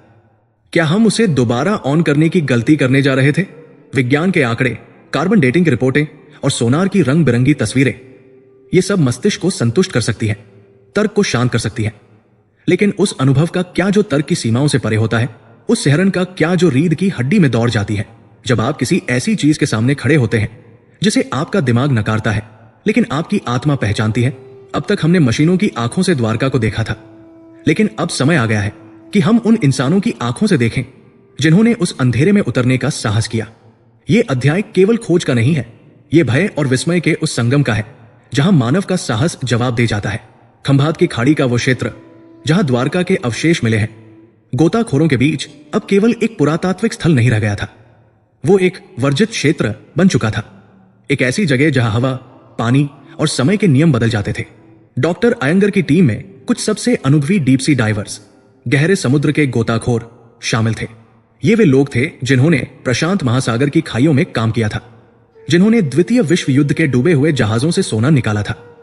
क्या हम उसे दोबारा ऑन करने की गलती करने जा रहे थे? विज्ञान के आंकड़े, कार्बन डेटिंग की रिपोर्टें और सोनार की रंग बिरंगी तस्वीरें, ये सब मस्तिष्क को संतुष्ट कर सकती है, तर्क को शांत कर सकती है, लेकिन उस अनुभव का क्या जो तर्क की सीमाओं से परे होता है? उस सिहरन का क्या जो रीढ़ की हड्डी में दौड़ जाती है जब आप किसी ऐसी चीज के सामने खड़े होते हैं जिसे आपका दिमाग नकारता है लेकिन आपकी आत्मा पहचानती है? अब तक हमने मशीनों की आंखों से द्वारका को देखा था, लेकिन अब समय आ गया है कि हम उन इंसानों की आंखों से देखें जिन्होंने उस अंधेरे में उतरने का साहस किया। यह अध्याय केवल खोज का नहीं है, यह भय और विस्मय के उस संगम का है जहां मानव का साहस जवाब दे जाता है। खंभात की खाड़ी का वो क्षेत्र जहां द्वारका के अवशेष मिले हैं, गोताखोरों के बीच अब केवल एक पुरातात्विक स्थल नहीं रह गया था, वो एक वर्जित क्षेत्र बन चुका था। एक ऐसी जगह जहां हवा, पानी और समय के नियम बदल जाते थे। डॉक्टर अयंगर की टीम में कुछ सबसे अनुभवी डीप सी डाइवर्स, गहरे समुद्र के गोताखोर शामिल थे। ये वे लोग थे जिन्होंने प्रशांत महासागर की खाइयों में काम किया था, जिन्होंने द्वितीय विश्व युद्ध के डूबे हुए जहाजों से सोना निकाला था।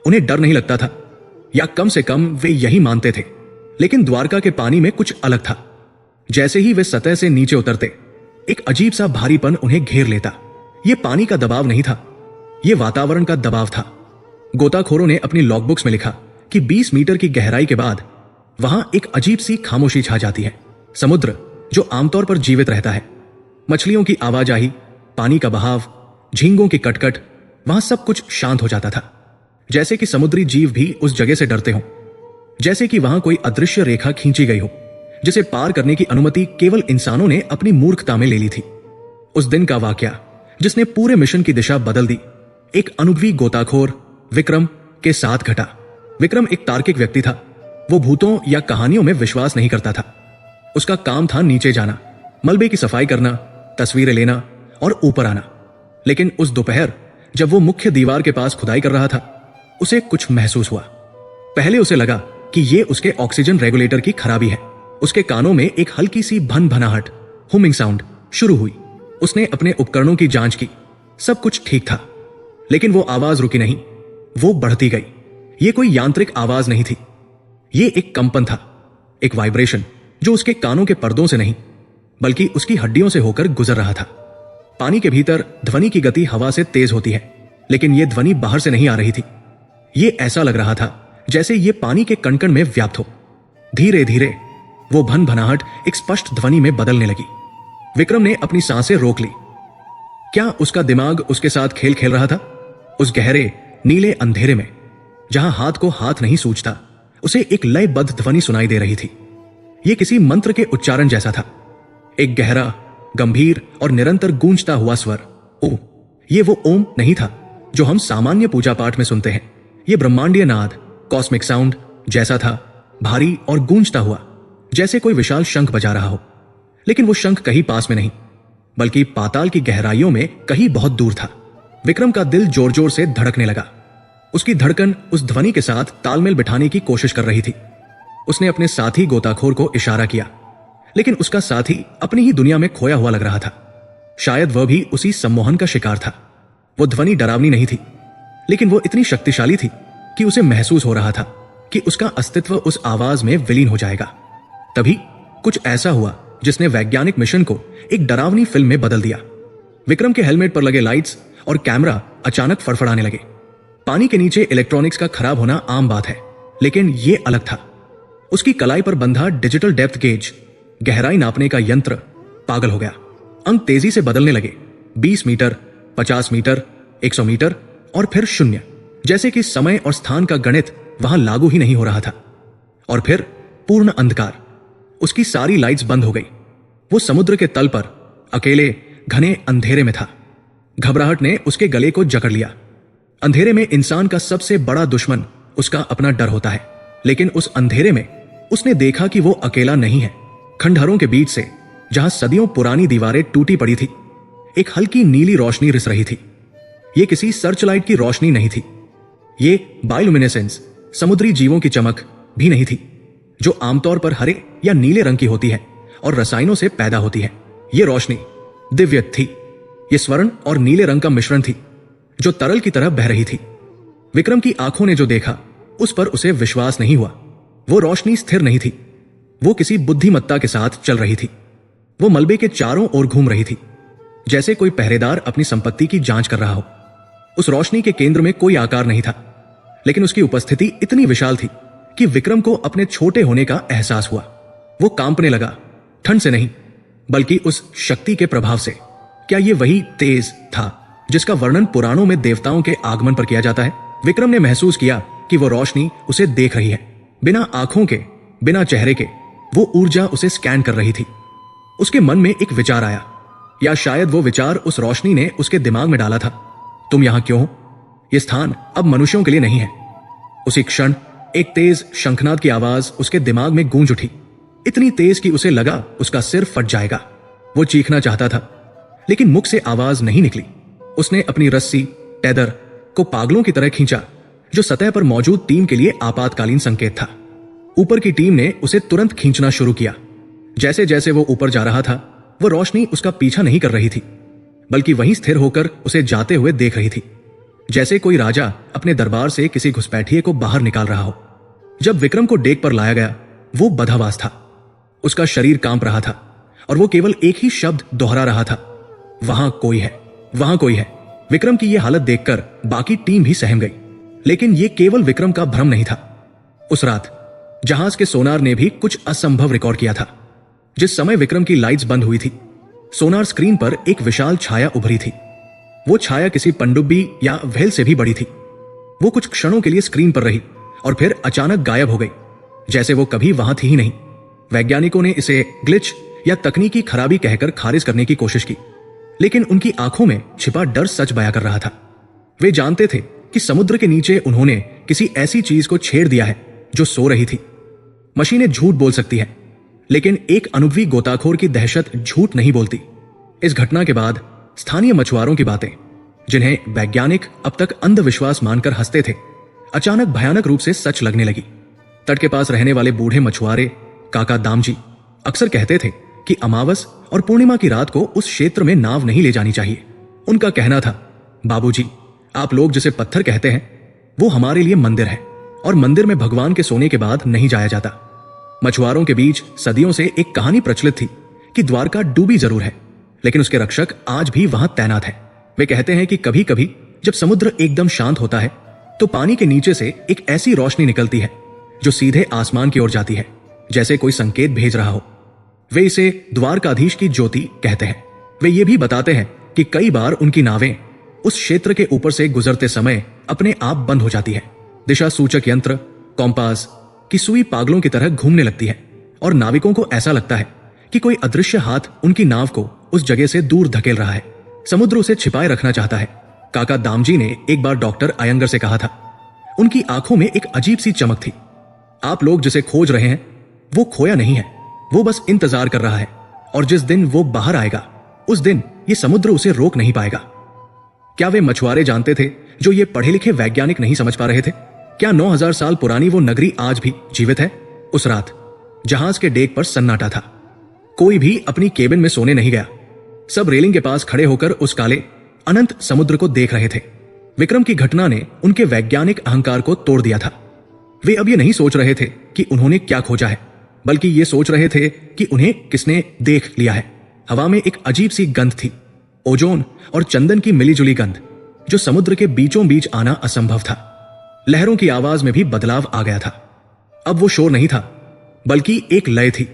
उन्हें डर नहीं लगता था, या कम से कम वे यही मानते थे। लेकिन द्वारका के पानी में कुछ अलग था। जैसे ही वे सतह से नीचे उतरते, एक अजीब सा भारीपन उन्हें घेर लेता। यह पानी का दबाव नहीं था, यह वातावरण का दबाव था। गोताखोरों ने अपनी लॉगबुक्स में लिखा कि 20 मीटर की गहराई के बाद वहां एक अजीब सी खामोशी छा जाती है। समुद्र जो आमतौर पर जीवित रहता है, मछलियों की आवाजाही, पानी का बहाव, झींगों की कटकट, वहां सब कुछ शांत हो जाता था। जैसे कि समुद्री जीव भी उस जगह से डरते हों, जैसे कि वहां कोई अदृश्य रेखा खींची गई हो जिसे पार करने की अनुमति केवल इंसानों ने अपनी मूर्खता में ले ली थी। उस दिन का वाकया जिसने पूरे मिशन की दिशा बदल दी, एक अनुभवी गोताखोर विक्रम के साथ घटा। विक्रम एक तार्किक व्यक्ति था। वो भूतों या कहानियों में विश्वास नहीं करता था। उसका काम था नीचे जाना, मलबे की सफाई करना, तस्वीरें लेना और ऊपर आना। लेकिन उस दोपहर जब वो मुख्य दीवार के पास खुदाई कर रहा था, उसे कुछ महसूस हुआ। पहले उसे लगा कि ये उसके ऑक्सीजन रेगुलेटर की खराबी है। उसके कानों में एक हल्की सी भन भनाहट, हुमिंग साउंड शुरू हुई। उसने अपने उपकरणों की जांच की, सब कुछ ठीक था। लेकिन वो आवाज रुकी नहीं, वो बढ़ती गई। ये कोई यांत्रिक आवाज नहीं थी, ये एक कंपन था, एक वाइब्रेशन जो उसके कानों के पर्दों से नहीं बल्कि उसकी हड्डियों से होकर गुजर रहा था। पानी के भीतर ध्वनि की गति हवा से तेज होती है, लेकिन यह ध्वनि बाहर से नहीं आ रही थी। ये ऐसा लग रहा था जैसे ये पानी के कण-कण में व्याप्त हो। धीरे धीरे वो भन भनाहट एक स्पष्ट ध्वनि में बदलने लगी। विक्रम ने अपनी सांसें रोक ली। क्या उसका दिमाग उसके साथ खेल खेल रहा था? उस गहरे नीले अंधेरे में जहां हाथ को हाथ नहीं सूझता, उसे एक लयबद्ध ध्वनि सुनाई दे रही थी। यह किसी मंत्र के उच्चारण जैसा था, एक गहरा, गंभीर और निरंतर गूंजता हुआ स्वर। ओ, ये वो ओम नहीं था जो हम सामान्य पूजा पाठ में सुनते हैं। यह ब्रह्मांडीय नाद, कॉस्मिक साउंड जैसा था, भारी और गूंजता हुआ, जैसे कोई विशाल शंख बजा रहा हो। लेकिन वो शंख कहीं पास में नहीं, बल्कि पाताल की गहराइयों में कहीं बहुत दूर था। विक्रम का दिल जोर जोर से धड़कने लगा। उसकी धड़कन उस ध्वनि के साथ तालमेल बिठाने की कोशिश कर रही थी। उसने अपने साथी गोताखोर को इशारा किया, लेकिन उसका साथी अपनी ही दुनिया में खोया हुआ लग रहा था। शायद वह भी उसी सम्मोहन का शिकार था। वो ध्वनि डरावनी नहीं थी, लेकिन वो इतनी शक्तिशाली थी कि उसे महसूस हो रहा था कि उसका अस्तित्व उस आवाज में विलीन हो जाएगा। तभी कुछ ऐसा हुआ जिसने वैज्ञानिक मिशन को एक डरावनी फिल्म में बदल दिया। विक्रम के हेलमेट पर लगे लाइट्स और कैमरा अचानक फड़फड़ाने लगे। पानी के नीचे इलेक्ट्रॉनिक्स का खराब होना आम बात है, लेकिन यह अलग था। उसकी कलाई पर बंधा डिजिटल डेप्थ गेज, गहराई नापने का यंत्र पागल हो गया। अंक तेजी से बदलने लगे, 20 मीटर, 50 मीटर, 100 मीटर और फिर 0, जैसे कि समय और स्थान का गणित वहां लागू ही नहीं हो रहा था। और फिर पूर्ण अंधकार। उसकी सारी लाइट्स बंद हो गई। वो समुद्र के तल पर अकेले घने अंधेरे में था। घबराहट ने उसके गले को जकड़ लिया। अंधेरे में इंसान का सबसे बड़ा दुश्मन उसका अपना डर होता है, लेकिन उस अंधेरे में उसने देखा कि वो अकेला नहीं है। खंडहरों के बीच से, जहां सदियों पुरानी दीवारें टूटी पड़ी थी, एक हल्की नीली रोशनी रिस रही थी। ये किसी सर्चलाइट की रोशनी नहीं थी, ये बायोलुमिनेसेंस, समुद्री जीवों की चमक भी नहीं थी, जो आमतौर पर हरे या नीले रंग की होती है और रसायनों से पैदा होती है। ये रोशनी दिव्य थी। ये स्वर्ण और नीले रंग का मिश्रण थी, जो तरल की तरह बह रही थी। विक्रम की आंखों ने जो देखा, उस पर उसे विश्वास नहीं हुआ। वो रोशनी स्थिर नहीं थी, वो किसी बुद्धिमत्ता के साथ चल रही थी। वो मलबे के चारों ओर घूम रही थी, जैसे कोई पहरेदार अपनी संपत्ति की जांच कर रहा हो। उस रोशनी के केंद्र में कोई आकार नहीं था, लेकिन उसकी उपस्थिति इतनी विशाल थी कि विक्रम को अपने छोटे होने का एहसास हुआ। वो कांपने लगा, ठंड से नहीं, बल्कि उस शक्ति के प्रभाव से। क्या ये वही तेज था जिसका वर्णन पुराणों में देवताओं के आगमन पर किया जाता है? विक्रम ने महसूस किया कि वो रोशनी उसे देख रही है, बिना आंखों के, बिना चेहरे के। वो ऊर्जा उसे स्कैन कर रही थी। उसके मन में एक विचार आया, या शायद वो विचार उस रोशनी ने उसके दिमाग में डाला था। तुम यहां क्यों हो? यह स्थान अब मनुष्यों के लिए नहीं है। उसी क्षण एक तेज शंखनाद की आवाज उसके दिमाग में गूंज उठी, इतनी तेज कि उसे लगा उसका सिर फट जाएगा। वो चीखना चाहता था, लेकिन मुख से आवाज नहीं निकली। उसने अपनी रस्सी, टेदर को पागलों की तरह खींचा, जो सतह पर मौजूद टीम के लिए आपातकालीन संकेत था। ऊपर की टीम ने उसे तुरंत खींचना शुरू किया। जैसे जैसे वो ऊपर जा रहा था, वो रोशनी उसका पीछा नहीं कर रही थी, बल्कि वहीं स्थिर होकर उसे जाते हुए देख रही थी, जैसे कोई राजा अपने दरबार से किसी घुसपैठिए को बाहर निकाल रहा हो। जब विक्रम को डेक पर लाया गया, वो बदहवास था। उसका शरीर कांप रहा था और वो केवल एक ही शब्द दोहरा रहा था, वहां कोई है, वहां कोई है। विक्रम की यह हालत देखकर बाकी टीम भी सहम गई, लेकिन यह केवल विक्रम का भ्रम नहीं था। उस रात जहाज के सोनार ने भी कुछ असंभव रिकॉर्ड किया था। जिस समय विक्रम की लाइट्स बंद हुई थी, सोनार स्क्रीन पर एक विशाल छाया उभरी थी। वो छाया किसी पनडुब्बी या व्हेल से भी बड़ी थी। वो कुछ क्षणों के लिए स्क्रीन पर रही और फिर अचानक गायब हो गई, जैसे वो कभी वहां थी ही नहीं। वैज्ञानिकों ने इसे ग्लिच या तकनीकी खराबी कहकर खारिज करने की कोशिश की, लेकिन उनकी आंखों में छिपा डर सच बयां कर रहा था। वे जानते थे कि समुद्र के नीचे उन्होंने किसी ऐसी चीज को छेड़ दिया है जो सो रही थी। मशीनें झूठ बोल सकती है, लेकिन एक अनुभवी गोताखोर की दहशत झूठ नहीं बोलती। इस घटना के बाद स्थानीय मछुआरों की बातें, जिन्हें वैज्ञानिक अब तक अंधविश्वास मानकर हंसते थे, अचानक भयानक रूप से सच लगने लगी। तट के पास रहने वाले बूढ़े मछुआरे काका दामजी अक्सर कहते थे कि अमावस और पूर्णिमा की रात को उस क्षेत्र में नाव नहीं ले जानी चाहिए। उनका कहना था, बाबूजी, आप लोग जिसे पत्थर कहते हैं, वो हमारे लिए मंदिर है, और मंदिर में भगवान के सोने के बाद नहीं जाया जाता। मछुआरों के बीच सदियों से एक कहानी प्रचलित थी कि द्वारका डूबी जरूर है, लेकिन उसके रक्षक आज भी वहां तैनात है। वे कहते हैं कि कभी कभी जब समुद्र एकदम शांत होता है, तो पानी के नीचे से एक ऐसी रोशनी निकलती है जो सीधे आसमान की ओर जाती है, जैसे कोई संकेत भेज रहा हो। वे इसे द्वारकाधीश की ज्योति कहते हैं। वे ये भी बताते हैं कि कई बार उनकी नावें उस क्षेत्र के ऊपर से गुजरते समय अपने आप बंद हो जाती है। दिशा सूचक यंत्र, कॉम्पास की सुई पागलों की तरह घूमने लगती है, और नाविकों को ऐसा लगता है कि कोई अदृश्य हाथ उनकी नाव को उस जगह से दूर धकेल रहा है। समुद्र उसे छिपाए रखना चाहता है। काका दामजी ने एक बार डॉक्टर अयंगर से कहा था, उनकी आंखों में एक अजीब सी चमक थी। आप लोग जिसे खोज रहे हैं, वो खोया नहीं है, वो बस इंतजार कर रहा है, और जिस दिन वो बाहर आएगा, उस दिन ये समुद्र उसे रोक नहीं पाएगा। क्या वे मछुआरे जानते थे जो ये पढ़े लिखे वैज्ञानिक नहीं समझ पा रहे थे? क्या 9000 साल पुरानी वो नगरी आज भी जीवित है? उस रात जहाज के डेक पर सन्नाटा था। कोई भी अपनी केबिन में सोने नहीं गया। सब रेलिंग के पास खड़े होकर उस काले अनंत समुद्र को देख रहे थे। विक्रम की घटना ने उनके वैज्ञानिक अहंकार को तोड़ दिया था। वे अब ये नहीं सोच रहे थे कि उन्होंने क्या खोजा है, बल्कि ये सोच रहे थे कि उन्हें किसने देख लिया है। हवा में एक अजीब सी गंध थी, ओजोन और चंदन की मिलीजुली गंध, जो समुद्र के बीचों बीच आना असंभव था। लहरों की आवाज में भी बदलाव आ गया था। अब वो शोर नहीं था, बल्कि एक लय थी।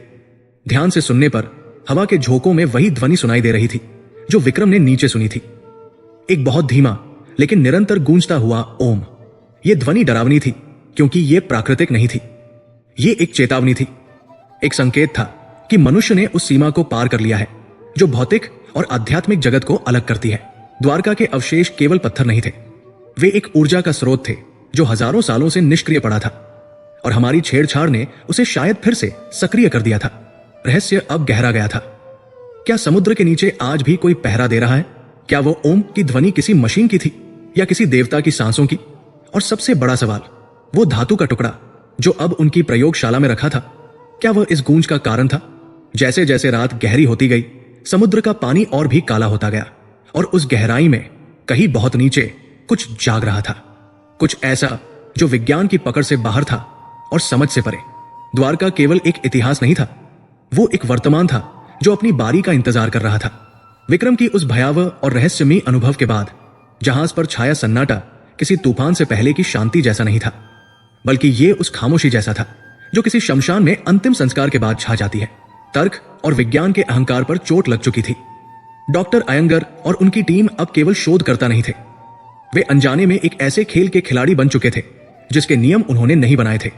ध्यान से सुनने पर हवा के झोंकों में वही ध्वनि सुनाई दे रही थी जो विक्रम ने नीचे सुनी थी। एक बहुत धीमा लेकिन निरंतर गूंजता हुआ ओम। यह ध्वनि डरावनी थी, क्योंकि यह प्राकृतिक नहीं थी। यह एक चेतावनी थी, एक संकेत था कि मनुष्य ने उस सीमा को पार कर लिया है जो भौतिक और आध्यात्मिक जगत को अलग करती है। द्वारका के अवशेष केवल पत्थर नहीं थे, वे एक ऊर्जा का स्रोत थे जो हजारों सालों से निष्क्रिय पड़ा था, और हमारी छेड़छाड़ ने उसे शायद फिर से सक्रिय कर दिया था। रहस्य अब गहरा गया था। क्या समुद्र के नीचे आज भी कोई पहरा दे रहा है? क्या वो ओम की ध्वनि किसी मशीन की थी या किसी देवता की सांसों की? और सबसे बड़ा सवाल, वो धातु का टुकड़ा जो अब उनकी प्रयोगशाला में रखा था, क्या वह इस गूंज का कारण था? जैसे जैसे रात गहरी होती गई, समुद्र का पानी और भी काला होता गया, और उस गहराई में कहीं बहुत नीचे कुछ जाग रहा था, कुछ ऐसा जो विज्ञान की पकड़ से बाहर था और समझ से परे। द्वारका केवल एक इतिहास नहीं था, वो एक वर्तमान था जो अपनी बारी का इंतजार कर रहा था। विक्रम की उस भयावह और रहस्यमयी अनुभव के बाद जहाज पर छाया सन्नाटा किसी तूफान से पहले की शांति जैसा नहीं था, बल्कि ये उस खामोशी जैसा था जो किसी शमशान में अंतिम संस्कार के बाद छा जाती है। तर्क और विज्ञान के अहंकार पर चोट लग चुकी थी। डॉक्टर अयंगर और उनकी टीम अब केवल शोधकर्ता नहीं थे, वे अनजाने में एक ऐसे खेल के खिलाड़ी बन चुके थे जिसके नियम उन्होंने नहीं बनाए थे।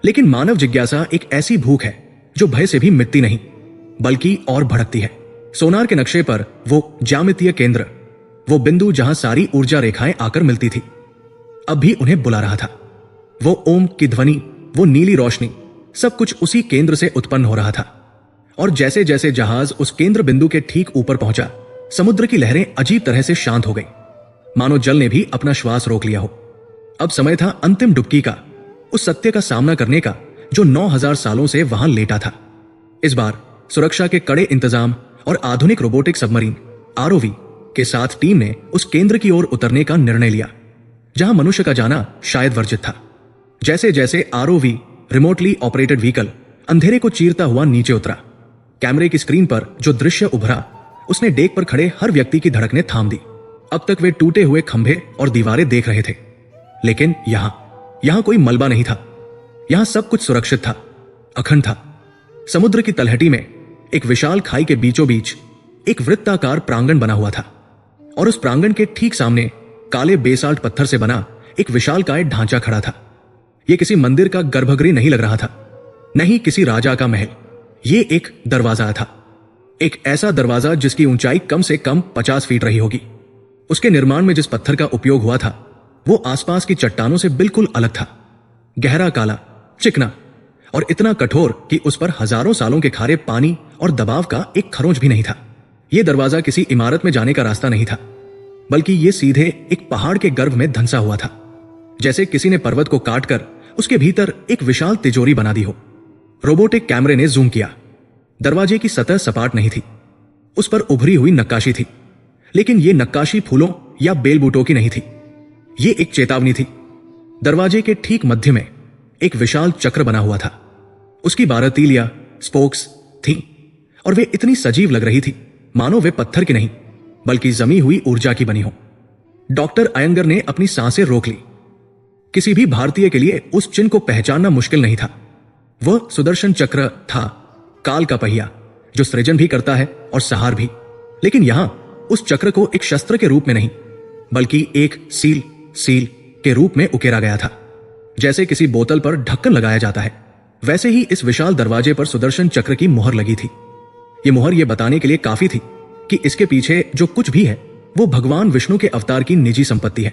लेकिन मानव जिज्ञासा एक ऐसी भूख है जो भय से भी मिटती नहीं, बल्कि और भड़कती है। सोनार के नक्शे पर वो ज्यामितीय केंद्र, वो बिंदु जहां सारी ऊर्जा रेखाएं आकर मिलती थी, अब भी उन्हें बुला रहा था। वो ओम की ध्वनि, वो नीली रोशनी, सब कुछ उसी केंद्र से उत्पन्न हो रहा था। और जैसे जैसे जहाज उस केंद्र बिंदु के ठीक ऊपर पहुंचा, समुद्र की लहरें अजीब तरह से शांत हो गई, मानो जल ने भी अपना श्वास रोक लिया हो। अब समय था अंतिम डुबकी का, उस सत्य का सामना करने का जो 9000 सालों से वहां लेटा था। इस बार सुरक्षा के कड़े इंतजाम और आधुनिक रोबोटिक सबमरीन आरओवी के साथ टीम ने उस केंद्र की ओर उतरने का निर्णय लिया जहां मनुष्य का जाना शायद वर्जित था। जैसे जैसे आरओवी, रिमोटली ऑपरेटेड व्हीकल, अंधेरे को चीरता हुआ नीचे उतरा, कैमरे की स्क्रीन पर जो दृश्य उभरा उसने डेक पर खड़े हर व्यक्ति की धड़कनें थाम दी। अब तक वे टूटे हुए खंभे और दीवारें देख रहे थे, लेकिन यहां कोई मलबा नहीं था। यहां सब कुछ सुरक्षित था, अखंड था। समुद्र की तलहटी में एक विशाल खाई के बीचों बीच एक वृत्ताकार प्रांगण बना हुआ था, और उस प्रांगण के ठीक सामने काले बेसाल्ट पत्थर से बना एक विशालकाय ढांचा खड़ा था। यह किसी मंदिर का गर्भगृह नहीं लग रहा था, नहीं किसी राजा का महल। ये एक दरवाजा था, एक ऐसा दरवाजा जिसकी ऊंचाई कम से कम 50 फीट रही होगी। उसके निर्माण में जिस पत्थर का उपयोग हुआ था वो आसपास की चट्टानों से बिल्कुल अलग था, गहरा काला, चिकना और इतना कठोर कि उस पर हजारों सालों के खारे पानी और दबाव का एक खरोंच भी नहीं था। यह दरवाजा किसी इमारत में जाने का रास्ता नहीं था, बल्कि यह सीधे एक पहाड़ के गर्भ में धंसा हुआ था, जैसे किसी ने पर्वत को काटकर उसके भीतर एक विशाल तिजोरी बना दी हो। रोबोटिक कैमरे ने जूम किया। दरवाजे की सतह सपाट नहीं थी, उस पर उभरी हुई नक्काशी थी, लेकिन यह नक्काशी फूलों या बेलबूटों की नहीं थी, ये एक चेतावनी थी। दरवाजे के ठीक मध्य में एक विशाल चक्र बना हुआ था, उसकी 12 तीलियां, स्पोक्स थीं, और वे इतनी सजीव लग रही थी मानो वे पत्थर की नहीं बल्कि जमी हुई ऊर्जा की बनी हो। डॉक्टर अयंगर ने अपनी सांसें रोक ली। किसी भी भारतीय के लिए उस चिन्ह को पहचानना मुश्किल नहीं था। वह सुदर्शन चक्र था, काल का पहिया जो सृजन भी करता है और संहार भी। लेकिन यहां उस चक्र को एक शस्त्र के रूप में नहीं बल्कि एक सील के रूप में उकेरा गया था। जैसे किसी बोतल पर ढक्कन लगाया जाता है, वैसे ही इस विशाल दरवाजे पर सुदर्शन चक्र की मुहर लगी थी। यह मुहर यह बताने के लिए काफी थी कि इसके पीछे जो कुछ भी है वो भगवान विष्णु के अवतार की निजी संपत्ति है,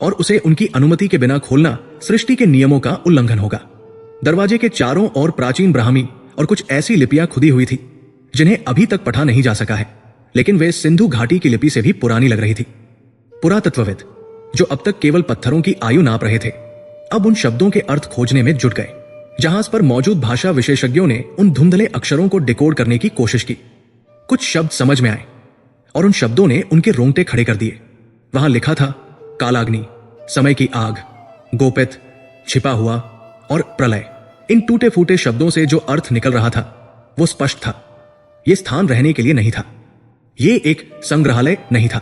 और उसे उनकी अनुमति के बिना खोलना सृष्टि के नियमों का उल्लंघन होगा। दरवाजे के चारों ओर प्राचीन ब्राह्मी और कुछ ऐसी लिपियां खुदी हुई थी जिन्हें अभी तक पढ़ा नहीं जा सका है, लेकिन वे सिंधु घाटी की लिपि से भी पुरानी लग रही थी। पुरातत्वविद जो अब तक केवल पत्थरों की आयु नाप रहे थे, अब उन शब्दों के अर्थ खोजने में जुट गए। जहाज पर मौजूद भाषा विशेषज्ञों ने उन धुंधले अक्षरों को डिकोड करने की कोशिश की। कुछ शब्द समझ में आए और उन शब्दों ने उनके रोंगटे खड़े कर दिए। वहां लिखा था कालाग्नि, समय की आग, गोपित, छिपा हुआ और प्रलय। इन टूटे फूटे शब्दों से जो अर्थ निकल रहा था वो स्पष्ट था। यह स्थान रहने के लिए नहीं था, ये एक संग्रहालय नहीं था,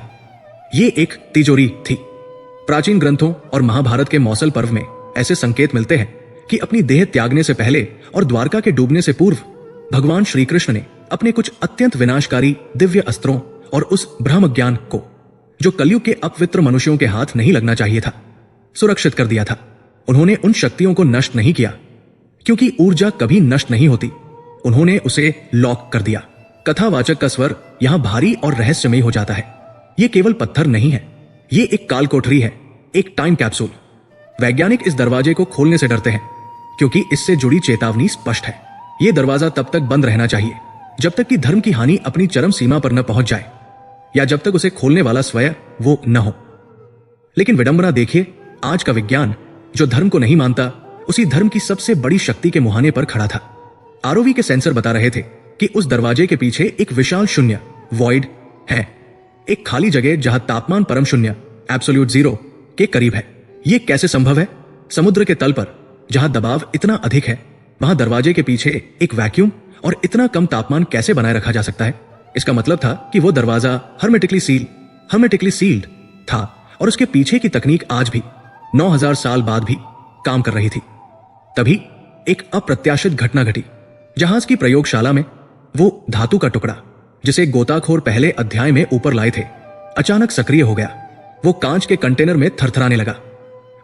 ये एक तिजोरी थी। प्राचीन ग्रंथों और महाभारत के मौसल पर्व में ऐसे संकेत मिलते हैं कि अपनी देह त्यागने से पहले और द्वारका के डूबने से पूर्व भगवान श्री कृष्ण ने अपने कुछ अत्यंत विनाशकारी दिव्य अस्त्रों और उस ब्रह्म ज्ञान को, जो कलयुग के अपवित्र मनुष्यों के हाथ नहीं लगना चाहिए था, सुरक्षित कर दिया था। उन्होंने उन शक्तियों को नष्ट नहीं किया, क्योंकि ऊर्जा कभी नष्ट नहीं होती, उन्होंने उसे लॉक कर दिया। कथावाचक का स्वर यहां भारी और रहस्यमयी हो जाता है। ये केवल पत्थर नहीं है, ये एक काल कोठरी है, एक टाइम कैप्सूल। वैज्ञानिक इस दरवाजे को खोलने से डरते हैं क्योंकि इससे जुड़ी चेतावनी स्पष्ट है। ये दरवाजा तब तक बंद रहना चाहिए जब तक कि धर्म की हानि अपनी चरम सीमा पर न पहुंच जाए, या जब तक उसे खोलने वाला स्वयं वो न हो। लेकिन विडंबना देखिए, आज का विज्ञान जो धर्म को नहीं मानता, उसी धर्म की सबसे बड़ी शक्ति के मुहाने पर खड़ा था। आरओवी के सेंसर बता रहे थे कि उस दरवाजे के पीछे एक विशाल शून्य, वॉइड है, एक खाली जगह जहां तापमान परम शून्य, एब्सोल्यूट जीरो के करीब है। यह कैसे संभव है? समुद्र के तल पर जहां दबाव इतना अधिक है, वहां दरवाजे के पीछे एक वैक्यूम और इतना कम तापमान कैसे बनाए रखा जा सकता है? इसका मतलब था कि वो दरवाजा हर्मेटिकली सील्ड था और उसके पीछे की तकनीक आज भी 9000 साल बाद भी काम कर रही थी। तभी एक अप्रत्याशित घटना घटी। जहाज की प्रयोगशाला में वो धातु का टुकड़ा जिसे गोताखोर पहले अध्याय में ऊपर लाए थे, अचानक सक्रिय हो गया। वो कांच के कंटेनर में थरथराने लगा।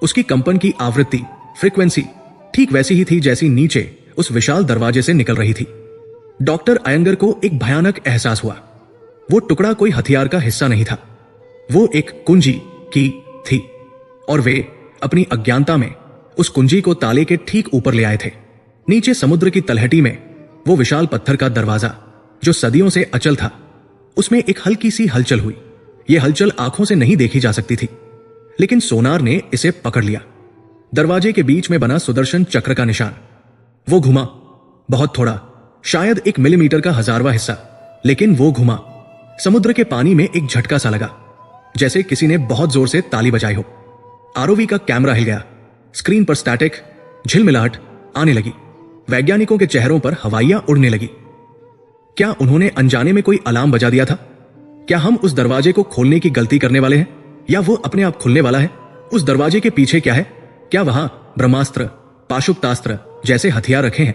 उसकी कंपन की आवृत्ति, फ्रीक्वेंसी ठीक वैसी ही थी जैसी नीचे उस विशाल दरवाजे से निकल रही थी। डॉक्टर अयंगर को एक भयानक एहसास हुआ। वो टुकड़ा कोई हथियार का हिस्सा नहीं था, वो एक कुंजी की थी, और वे अपनी अज्ञानता में उस कुंजी को ताले के ठीक ऊपर ले आए थे। नीचे समुद्र की तलहटी में वो विशाल पत्थर का दरवाजा जो सदियों से अचल था, उसमें एक हल्की सी हलचल हुई। यह हलचल आंखों से नहीं देखी जा सकती थी, लेकिन सोनार ने इसे पकड़ लिया। दरवाजे के बीच में बना सुदर्शन चक्र का निशान। वो घुमा, बहुत थोड़ा, शायद 1 मिलीमीटर का 1000वां हिस्सा, लेकिन वो घुमा। समुद्र के पानी में एक झटका सा लगा, जैसे किसी ने बहुत जोर से ताली बजाई हो। आरओवी का कैमरा हिल गया। स्क्रीन पर स्टैटिक झिलमिलाहट आने लगी। वैज्ञानिकों के चेहरों पर हवाइयां उड़ने लगी। क्या उन्होंने अनजाने में कोई अलार्म बजा दिया था? क्या हम उस दरवाजे को खोलने की गलती करने वाले हैं, या वो अपने आप खुलने वाला है? उस दरवाजे के पीछे क्या है? क्या वहां ब्रह्मास्त्र, पाशुपतास्त्र जैसे हथियार रखे हैं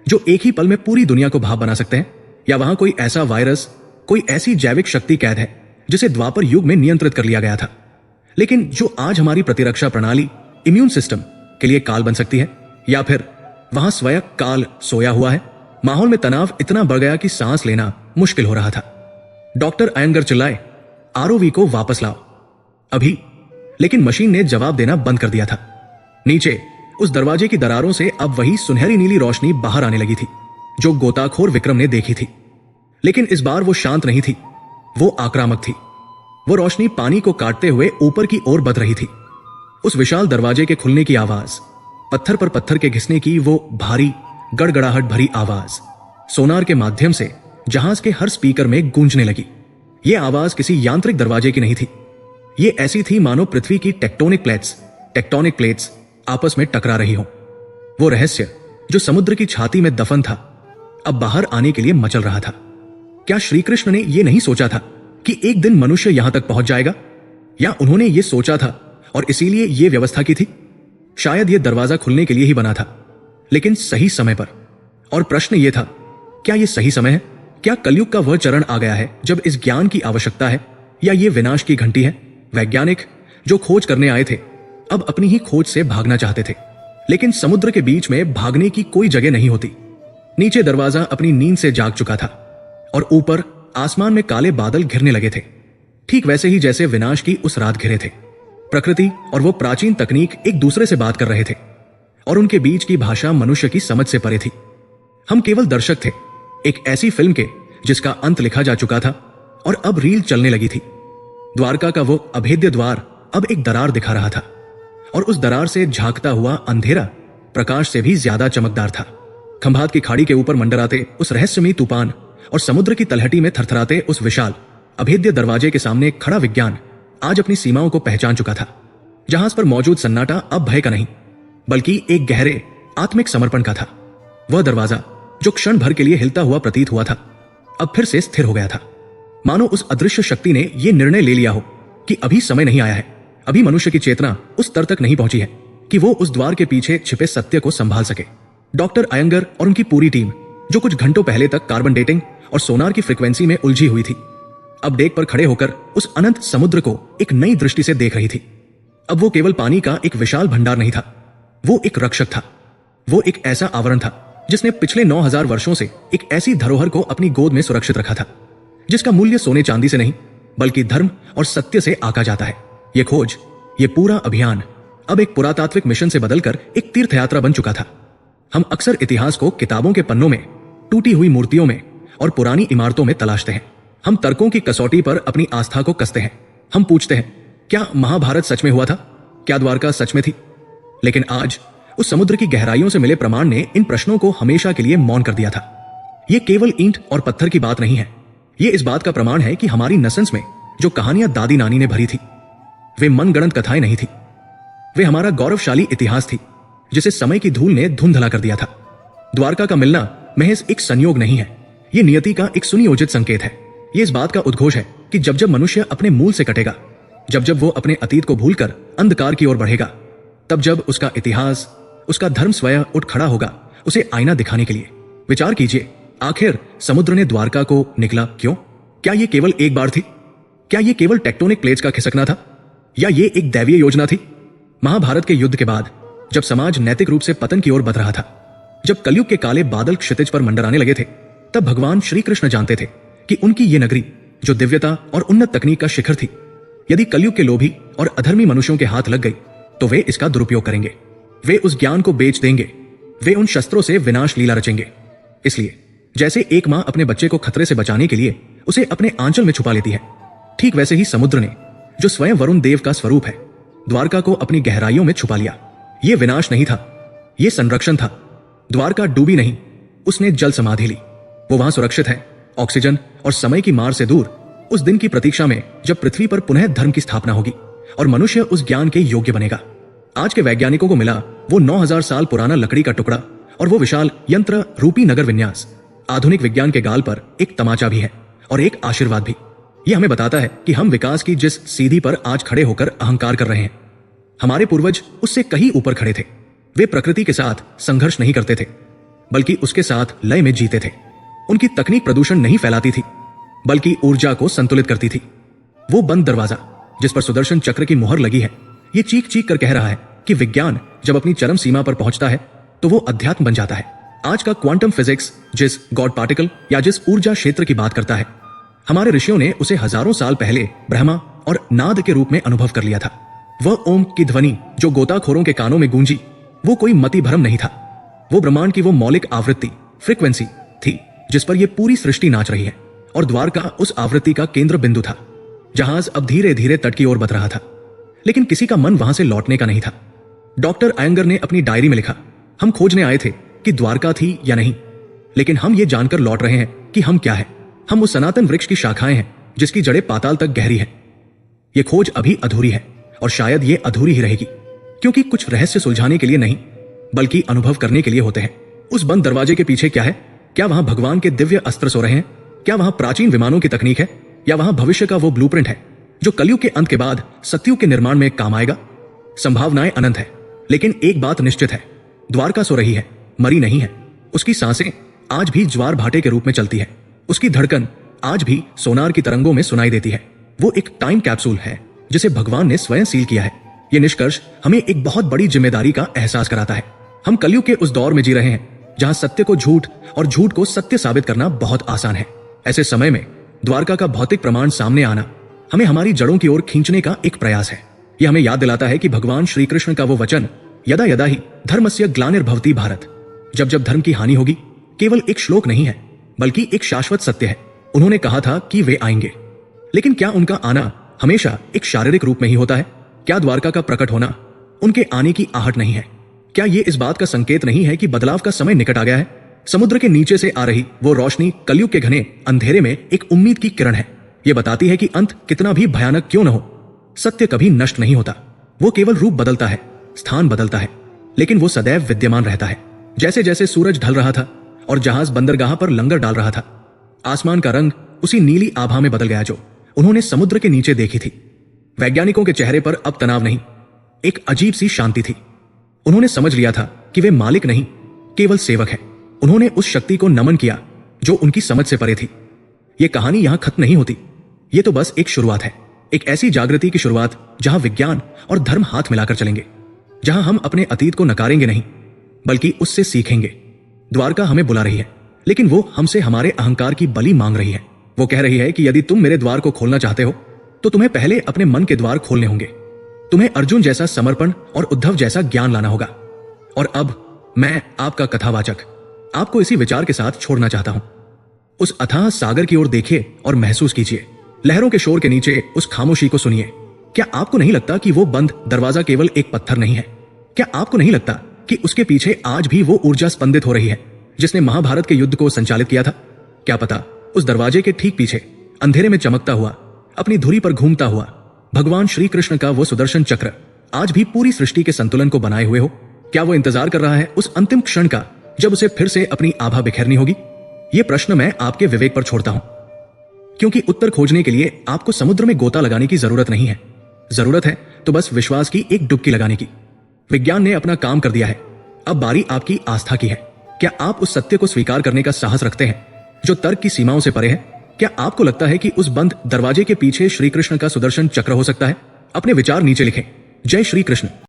जो एक ही पल में पूरी दुनिया को भाप बना सकते हैं? या वहां कोई ऐसा वायरस, कोई ऐसी जैविक शक्ति कैद है जिसे द्वापर युग में नियंत्रित कर लिया गया था, लेकिन जो आज हमारी प्रतिरक्षा प्रणाली, इम्यून सिस्टम के लिए काल बन सकती है? या फिर वहां स्वयं काल सोया हुआ है? माहौल में तनाव इतना बढ़ गया कि सांस लेना मुश्किल हो रहा था। डॉक्टर अयंगर चिल्लाए, आरओवी को वापस लाओ अभी। लेकिन मशीन ने जवाब देना बंद कर दिया था। नीचे उस दरवाजे की दरारों से अब वही सुनहरी नीली रोशनी बाहर आने लगी थी जो गोताखोर विक्रम ने देखी थी। लेकिन इस बार वो शांत नहीं थी, वो आक्रामक थी। वो रोशनी पानी को काटते हुए ऊपर की ओर बढ़ रही थी। उस विशाल दरवाजे के खुलने की आवाज, पत्थर पर पत्थर के घिसने की वो भारी गड़गड़ाहट भरी आवाज सोनार के माध्यम से जहाज के हर स्पीकर में गूंजने लगी। यह आवाज किसी यांत्रिक दरवाजे की नहीं थी। ये ऐसी थी मानो पृथ्वी की टेक्टोनिक प्लेट्स आपस में टकरा रही हों। वो रहस्य जो समुद्र की छाती में दफन था, अब बाहर आने के लिए मचल रहा था। क्या श्री कृष्ण ने यह नहीं सोचा था कि एक दिन मनुष्य यहां तक पहुंच जाएगा? या उन्होंने ये सोचा था और इसीलिए यह व्यवस्था की थी? शायद यह दरवाजा खुलने के लिए ही बना था, लेकिन सही समय पर। और प्रश्न यह था, क्या यह सही समय है? क्या कलयुग का वह चरण आ गया है जब इस ज्ञान की आवश्यकता है, या यह विनाश की घंटी है? वैज्ञानिक जो खोज करने आए थे अब अपनी ही खोज से भागना चाहते थे, लेकिन समुद्र के बीच में भागने की कोई जगह नहीं होती। नीचे दरवाजा अपनी नींद से जाग चुका था और ऊपर आसमान में काले बादल घिरने लगे थे, ठीक वैसे ही जैसे विनाश की उस रात घिरे थे। प्रकृति और वो प्राचीन तकनीक एक दूसरे से बात कर रहे थे और उनके बीच की भाषा मनुष्य की समझ से परे थी। हम केवल दर्शक थे एक ऐसी फिल्म के जिसका अंत लिखा जा चुका था और अब रील चलने लगी थी। द्वारका का वो अभेद्य द्वार अब एक दरार दिखा रहा था, और उस दरार से झांकता हुआ अंधेरा प्रकाश से भी ज्यादा चमकदार था। खंभात की खाड़ी के ऊपर मंडराते उस रहस्यमयी तूफान और समुद्र की तलहटी में थरथराते उस विशाल अभेद्य दरवाजे के सामने खड़ा विज्ञान आज अपनी सीमाओं को पहचान चुका था। जहाज पर मौजूद सन्नाटा अब भय का नहीं, बल्कि एक गहरे आत्मिक समर्पण का था। वह दरवाजा जो क्षण भर के लिए हिलता हुआ प्रतीत हुआ था, अब फिर से स्थिर हो गया था। मानो उस अदृश्य शक्ति ने यह निर्णय ले लिया हो कि अभी समय नहीं आया है, अभी मनुष्य की चेतना उस स्तर तक नहीं पहुंची है कि वो उस द्वार के पीछे छिपे सत्य को संभाल सके। डॉक्टर अयंगर और उनकी पूरी टीम, जो कुछ घंटों पहले तक कार्बन डेटिंग और सोनार की फ्रीक्वेंसी में उलझी हुई थी, अब डेक पर खड़े होकर उस अनंत समुद्र को एक नई दृष्टि से देख रही थी। अब वो केवल पानी का एक विशाल भंडार नहीं था, वो एक रक्षक था। वो एक ऐसा आवरण था जिसने पिछले 9000 वर्षों से एक ऐसी धरोहर को अपनी गोद में सुरक्षित रखा था जिसका मूल्य सोने चांदी से नहीं बल्कि धर्म और सत्य से आका जाता है। ये खोज, ये पूरा अभियान अब एक पुरातात्विक मिशन से बदलकर एक तीर्थ यात्रा बन चुका था। हम अक्सर इतिहास को किताबों के पन्नों में, टूटी हुई मूर्तियों में और पुरानी इमारतों में तलाशते हैं। हम तर्कों की कसौटी पर अपनी आस्था को कसते हैं। हम पूछते हैं, क्या महाभारत सच में हुआ था? क्या द्वारका सच में थी? लेकिन आज उस समुद्र की गहराइयों से मिले प्रमाण ने इन प्रश्नों को हमेशा के लिए मौन कर दिया था। यह केवल ईंट और पत्थर की बात नहीं है। यह इस बात का प्रमाण है कि हमारी नसंस में जो कहानियां दादी नानी ने भरी थी, वे मनगढ़ंत कथाएं नहीं थी। वे हमारा गौरवशाली इतिहास थी, जिसे समय की धूल ने धुंधला कर दिया था। द्वारका का मिलना महज एक संयोग नहीं है, यह नियति का एक सुनियोजित संकेत है। यह इस बात का उद्घोष है कि जब जब मनुष्य अपने मूल से कटेगा, जब जब वो अपने अतीत को भूलकर अंधकार की ओर बढ़ेगा, तब जब उसका इतिहास, उसका धर्म स्वयं उठ खड़ा होगा उसे आईना दिखाने के लिए। विचार कीजिए, आखिर समुद्र ने द्वारका को निकला क्यों? क्या यह केवल एक बार थी? क्या यह केवल टेक्टोनिक प्लेट्स का खिसकना था, या यह एक दैवीय योजना थी? महाभारत के युद्ध के बाद जब समाज नैतिक रूप से पतन की ओर बढ़ रहा था, जब कलयुग के काले बादल क्षितिज पर मंडराने लगे थे, तब भगवान श्री कृष्ण जानते थे कि उनकी ये नगरी, जो दिव्यता और उन्नत तकनीक का शिखर थी, यदि कलयुग के लोभी और अधर्मी मनुष्यों के हाथ लग गई तो वे इसका दुरुपयोग करेंगे। वे उस ज्ञान को बेच देंगे। वे उन शस्त्रों से विनाश लीला रचेंगे। इसलिए जैसे एक मां अपने बच्चे को खतरे से बचाने के लिए उसे अपने आंचल में छुपा लेती है, ठीक वैसे ही समुद्र ने, जो स्वयं वरुण देव का स्वरूप है, द्वारका को अपनी गहराइयों में छुपा लिया। यह विनाश नहीं था, यह संरक्षण था। द्वारका डूबी नहीं, उसने जल समाधि ली। वो वहां सुरक्षित है, ऑक्सीजन और समय की मार से दूर, उस दिन की प्रतीक्षा में जब पृथ्वी पर पुनः धर्म की स्थापना होगी और मनुष्य उस ज्ञान के योग्य बनेगा। आज के वैज्ञानिकों को मिला वो 9000 साल पुराना लकड़ी का टुकड़ा और वो विशाल यंत्र रूपी नगर विन्यास, आधुनिक विज्ञान के गाल पर एक तमाचा भी है और एक आशीर्वाद भी। ये हमें बताता है कि हम विकास की जिस सीढ़ी पर आज खड़े होकर अहंकार कर रहे हैं, हमारे पूर्वज उससे कहीं ऊपर खड़े थे। वे प्रकृति के साथ संघर्ष नहीं करते थे, बल्कि उसके साथ लय में जीते थे। उनकी तकनीक प्रदूषण नहीं फैलाती थी, बल्कि ऊर्जा को संतुलित करती थी। वो बंद दरवाजा जिस पर सुदर्शन चक्र की मुहर लगी है, ये चीख चीख कर कह रहा है कि विज्ञान जब अपनी चरम सीमा पर पहुंचता है तो वो अध्यात्म बन जाता है। आज का क्वांटम फिजिक्स जिस गॉड पार्टिकल या जिस ऊर्जा क्षेत्र की बात करता है, हमारे ऋषियों ने उसे हजारों साल पहले ब्रह्मा और नाद के रूप में अनुभव कर लिया था। वह ओम की ध्वनि जो गोताखोरों के कानों में गूंजी, वो कोई मति भ्रम नहीं था। वो ब्रह्मांड की वो मौलिक आवृत्ति, फ्रीक्वेंसी थी जिस पर यह पूरी सृष्टि नाच रही है। और द्वारका उस आवृत्ति का केंद्र बिंदु था। जहाज अब धीरे धीरे तट की ओर बढ़ रहा था, लेकिन किसी का मन वहां से लौटने का नहीं था। डॉक्टर अयंगर ने अपनी डायरी में लिखा, हम खोजने आए थे कि द्वारका थी या नहीं, लेकिन हम ये जानकर लौट रहे हैं कि हम क्या है। हम उस सनातन वृक्ष की शाखाएं हैं जिसकी जड़ें पाताल तक गहरी है। यह खोज अभी अधूरी है और शायद ये अधूरी ही रहेगी, क्योंकि कुछ रहस्य सुलझाने के लिए नहीं, बल्कि अनुभव करने के लिए होते हैं। उस बंद दरवाजे के पीछे क्या है? क्या वहां भगवान के दिव्य अस्त्र सो रहे हैं? क्या वहां प्राचीन विमानों की तकनीक है? या वहां भविष्य का वो ब्लूप्रिंट है जो कलयुग के अंत के बाद सतयुग के निर्माण में काम आएगा? संभावनाएं अनंत है, लेकिन एक बात निश्चित है, द्वारका सो रही है, मरी नहीं है। उसकी सांसें आज भी ज्वार भाटे के रूप में चलती है। उसकी धड़कन आज भी सोनार की तरंगों में सुनाई देती है। वो एक टाइम कैप्सूल है जिसे भगवान ने स्वयं सील किया है। ये निष्कर्ष हमें एक बहुत बड़ी जिम्मेदारी का एहसास कराता है। हम कलयुग के उस दौर में जी रहे हैं जहां सत्य को झूठ और झूठ को सत्य साबित करना बहुत आसान है। ऐसे समय में द्वारका का भौतिक प्रमाण सामने आना हमें हमारी जड़ों की ओर खींचने का एक प्रयास है। यह हमें याद दिलाता है कि भगवान श्री कृष्ण का वो वचन, यदा यदा ही धर्मस्य ग्लानिर्भवति भारत, जब जब धर्म की हानि होगी, केवल एक श्लोक नहीं है, बल्कि एक शाश्वत सत्य है। उन्होंने कहा था कि वे आएंगे, लेकिन क्या उनका आना हमेशा एक शारीरिक रूप में ही होता है? क्या द्वारका का प्रकट होना उनके आने की आहट नहीं है? क्या ये इस बात का संकेत नहीं है कि बदलाव का समय निकट आ गया है? समुद्र के नीचे से आ रही वो रोशनी कलयुग के घने अंधेरे में एक उम्मीद की किरण है। ये बताती है कि अंत कितना भी भयानक क्यों न हो, सत्य कभी नष्ट नहीं होता। वो केवल रूप बदलता है, स्थान बदलता है, लेकिन वो सदैव विद्यमान रहता है। जैसे जैसे सूरज ढल रहा था और जहाज बंदरगाह पर लंगर डाल रहा था, आसमान का रंग उसी नीली आभा में बदल गया जो उन्होंने समुद्र के नीचे देखी थी। वैज्ञानिकों के चेहरे पर अब तनाव नहीं, एक अजीब सी शांति थी। उन्होंने समझ लिया था कि वे मालिक नहीं, केवल सेवक है। उन्होंने उस शक्ति को नमन किया जो उनकी समझ से परे थी। यह कहानी यहां खत्म नहीं होती, यह तो बस एक शुरुआत है, एक ऐसी जागृति की शुरुआत जहां विज्ञान और धर्म हाथ मिलाकर चलेंगे, जहां हम अपने अतीत को नकारेंगे नहीं, बल्कि उससे सीखेंगे। द्वारका हमें बुला रही है, लेकिन वो हमसे हमारे अहंकार की बलि मांग रही है। वो कह रही है कि यदि तुम मेरे द्वार को खोलना चाहते हो तो तुम्हें पहले अपने मन के द्वार खोलने होंगे। तुम्हें अर्जुन जैसा समर्पण और उद्धव जैसा ज्ञान लाना होगा। और अब मैं, आपका कथावाचक, आपको इसी विचार के साथ छोड़ना चाहता हूं। उस अथाह सागर की ओर देखिए और महसूस कीजिए। लहरों के शोर के नीचे उस खामोशी को सुनिए। क्या आपको नहीं लगता कि वो बंद दरवाजा केवल एक पत्थर नहीं है? क्या आपको नहीं लगता कि उसके पीछे आज भी वो ऊर्जा स्पंदित हो रही है जिसने महाभारत के युद्ध को संचालित किया था? क्या पता उस दरवाजे के ठीक पीछे अंधेरे में चमकता हुआ, अपनी धुरी पर घूमता हुआ भगवान श्री कृष्ण का वो सुदर्शन चक्र आज भी पूरी सृष्टि के संतुलन को बनाए हुए हो? क्या वो इंतजार कर रहा है उस अंतिम क्षण का जब उसे फिर से अपनी आभा बिखेरनी होगी? ये प्रश्न मैं आपके विवेक पर छोड़ता हूं, क्योंकि उत्तर खोजने के लिए आपको समुद्र में गोता लगाने की जरूरत नहीं है। जरूरत है तो बस विश्वास की एक डुबकी लगाने की। विज्ञान ने अपना काम कर दिया है, अब बारी आपकी आस्था की है। क्या आप उस सत्य को स्वीकार करने का साहस रखते हैं जो तर्क की सीमाओं से परे है? क्या आपको लगता है कि उस बंद दरवाजे के पीछे श्री कृष्ण का सुदर्शन चक्र हो सकता है? अपने विचार नीचे लिखें। जय श्री कृष्ण।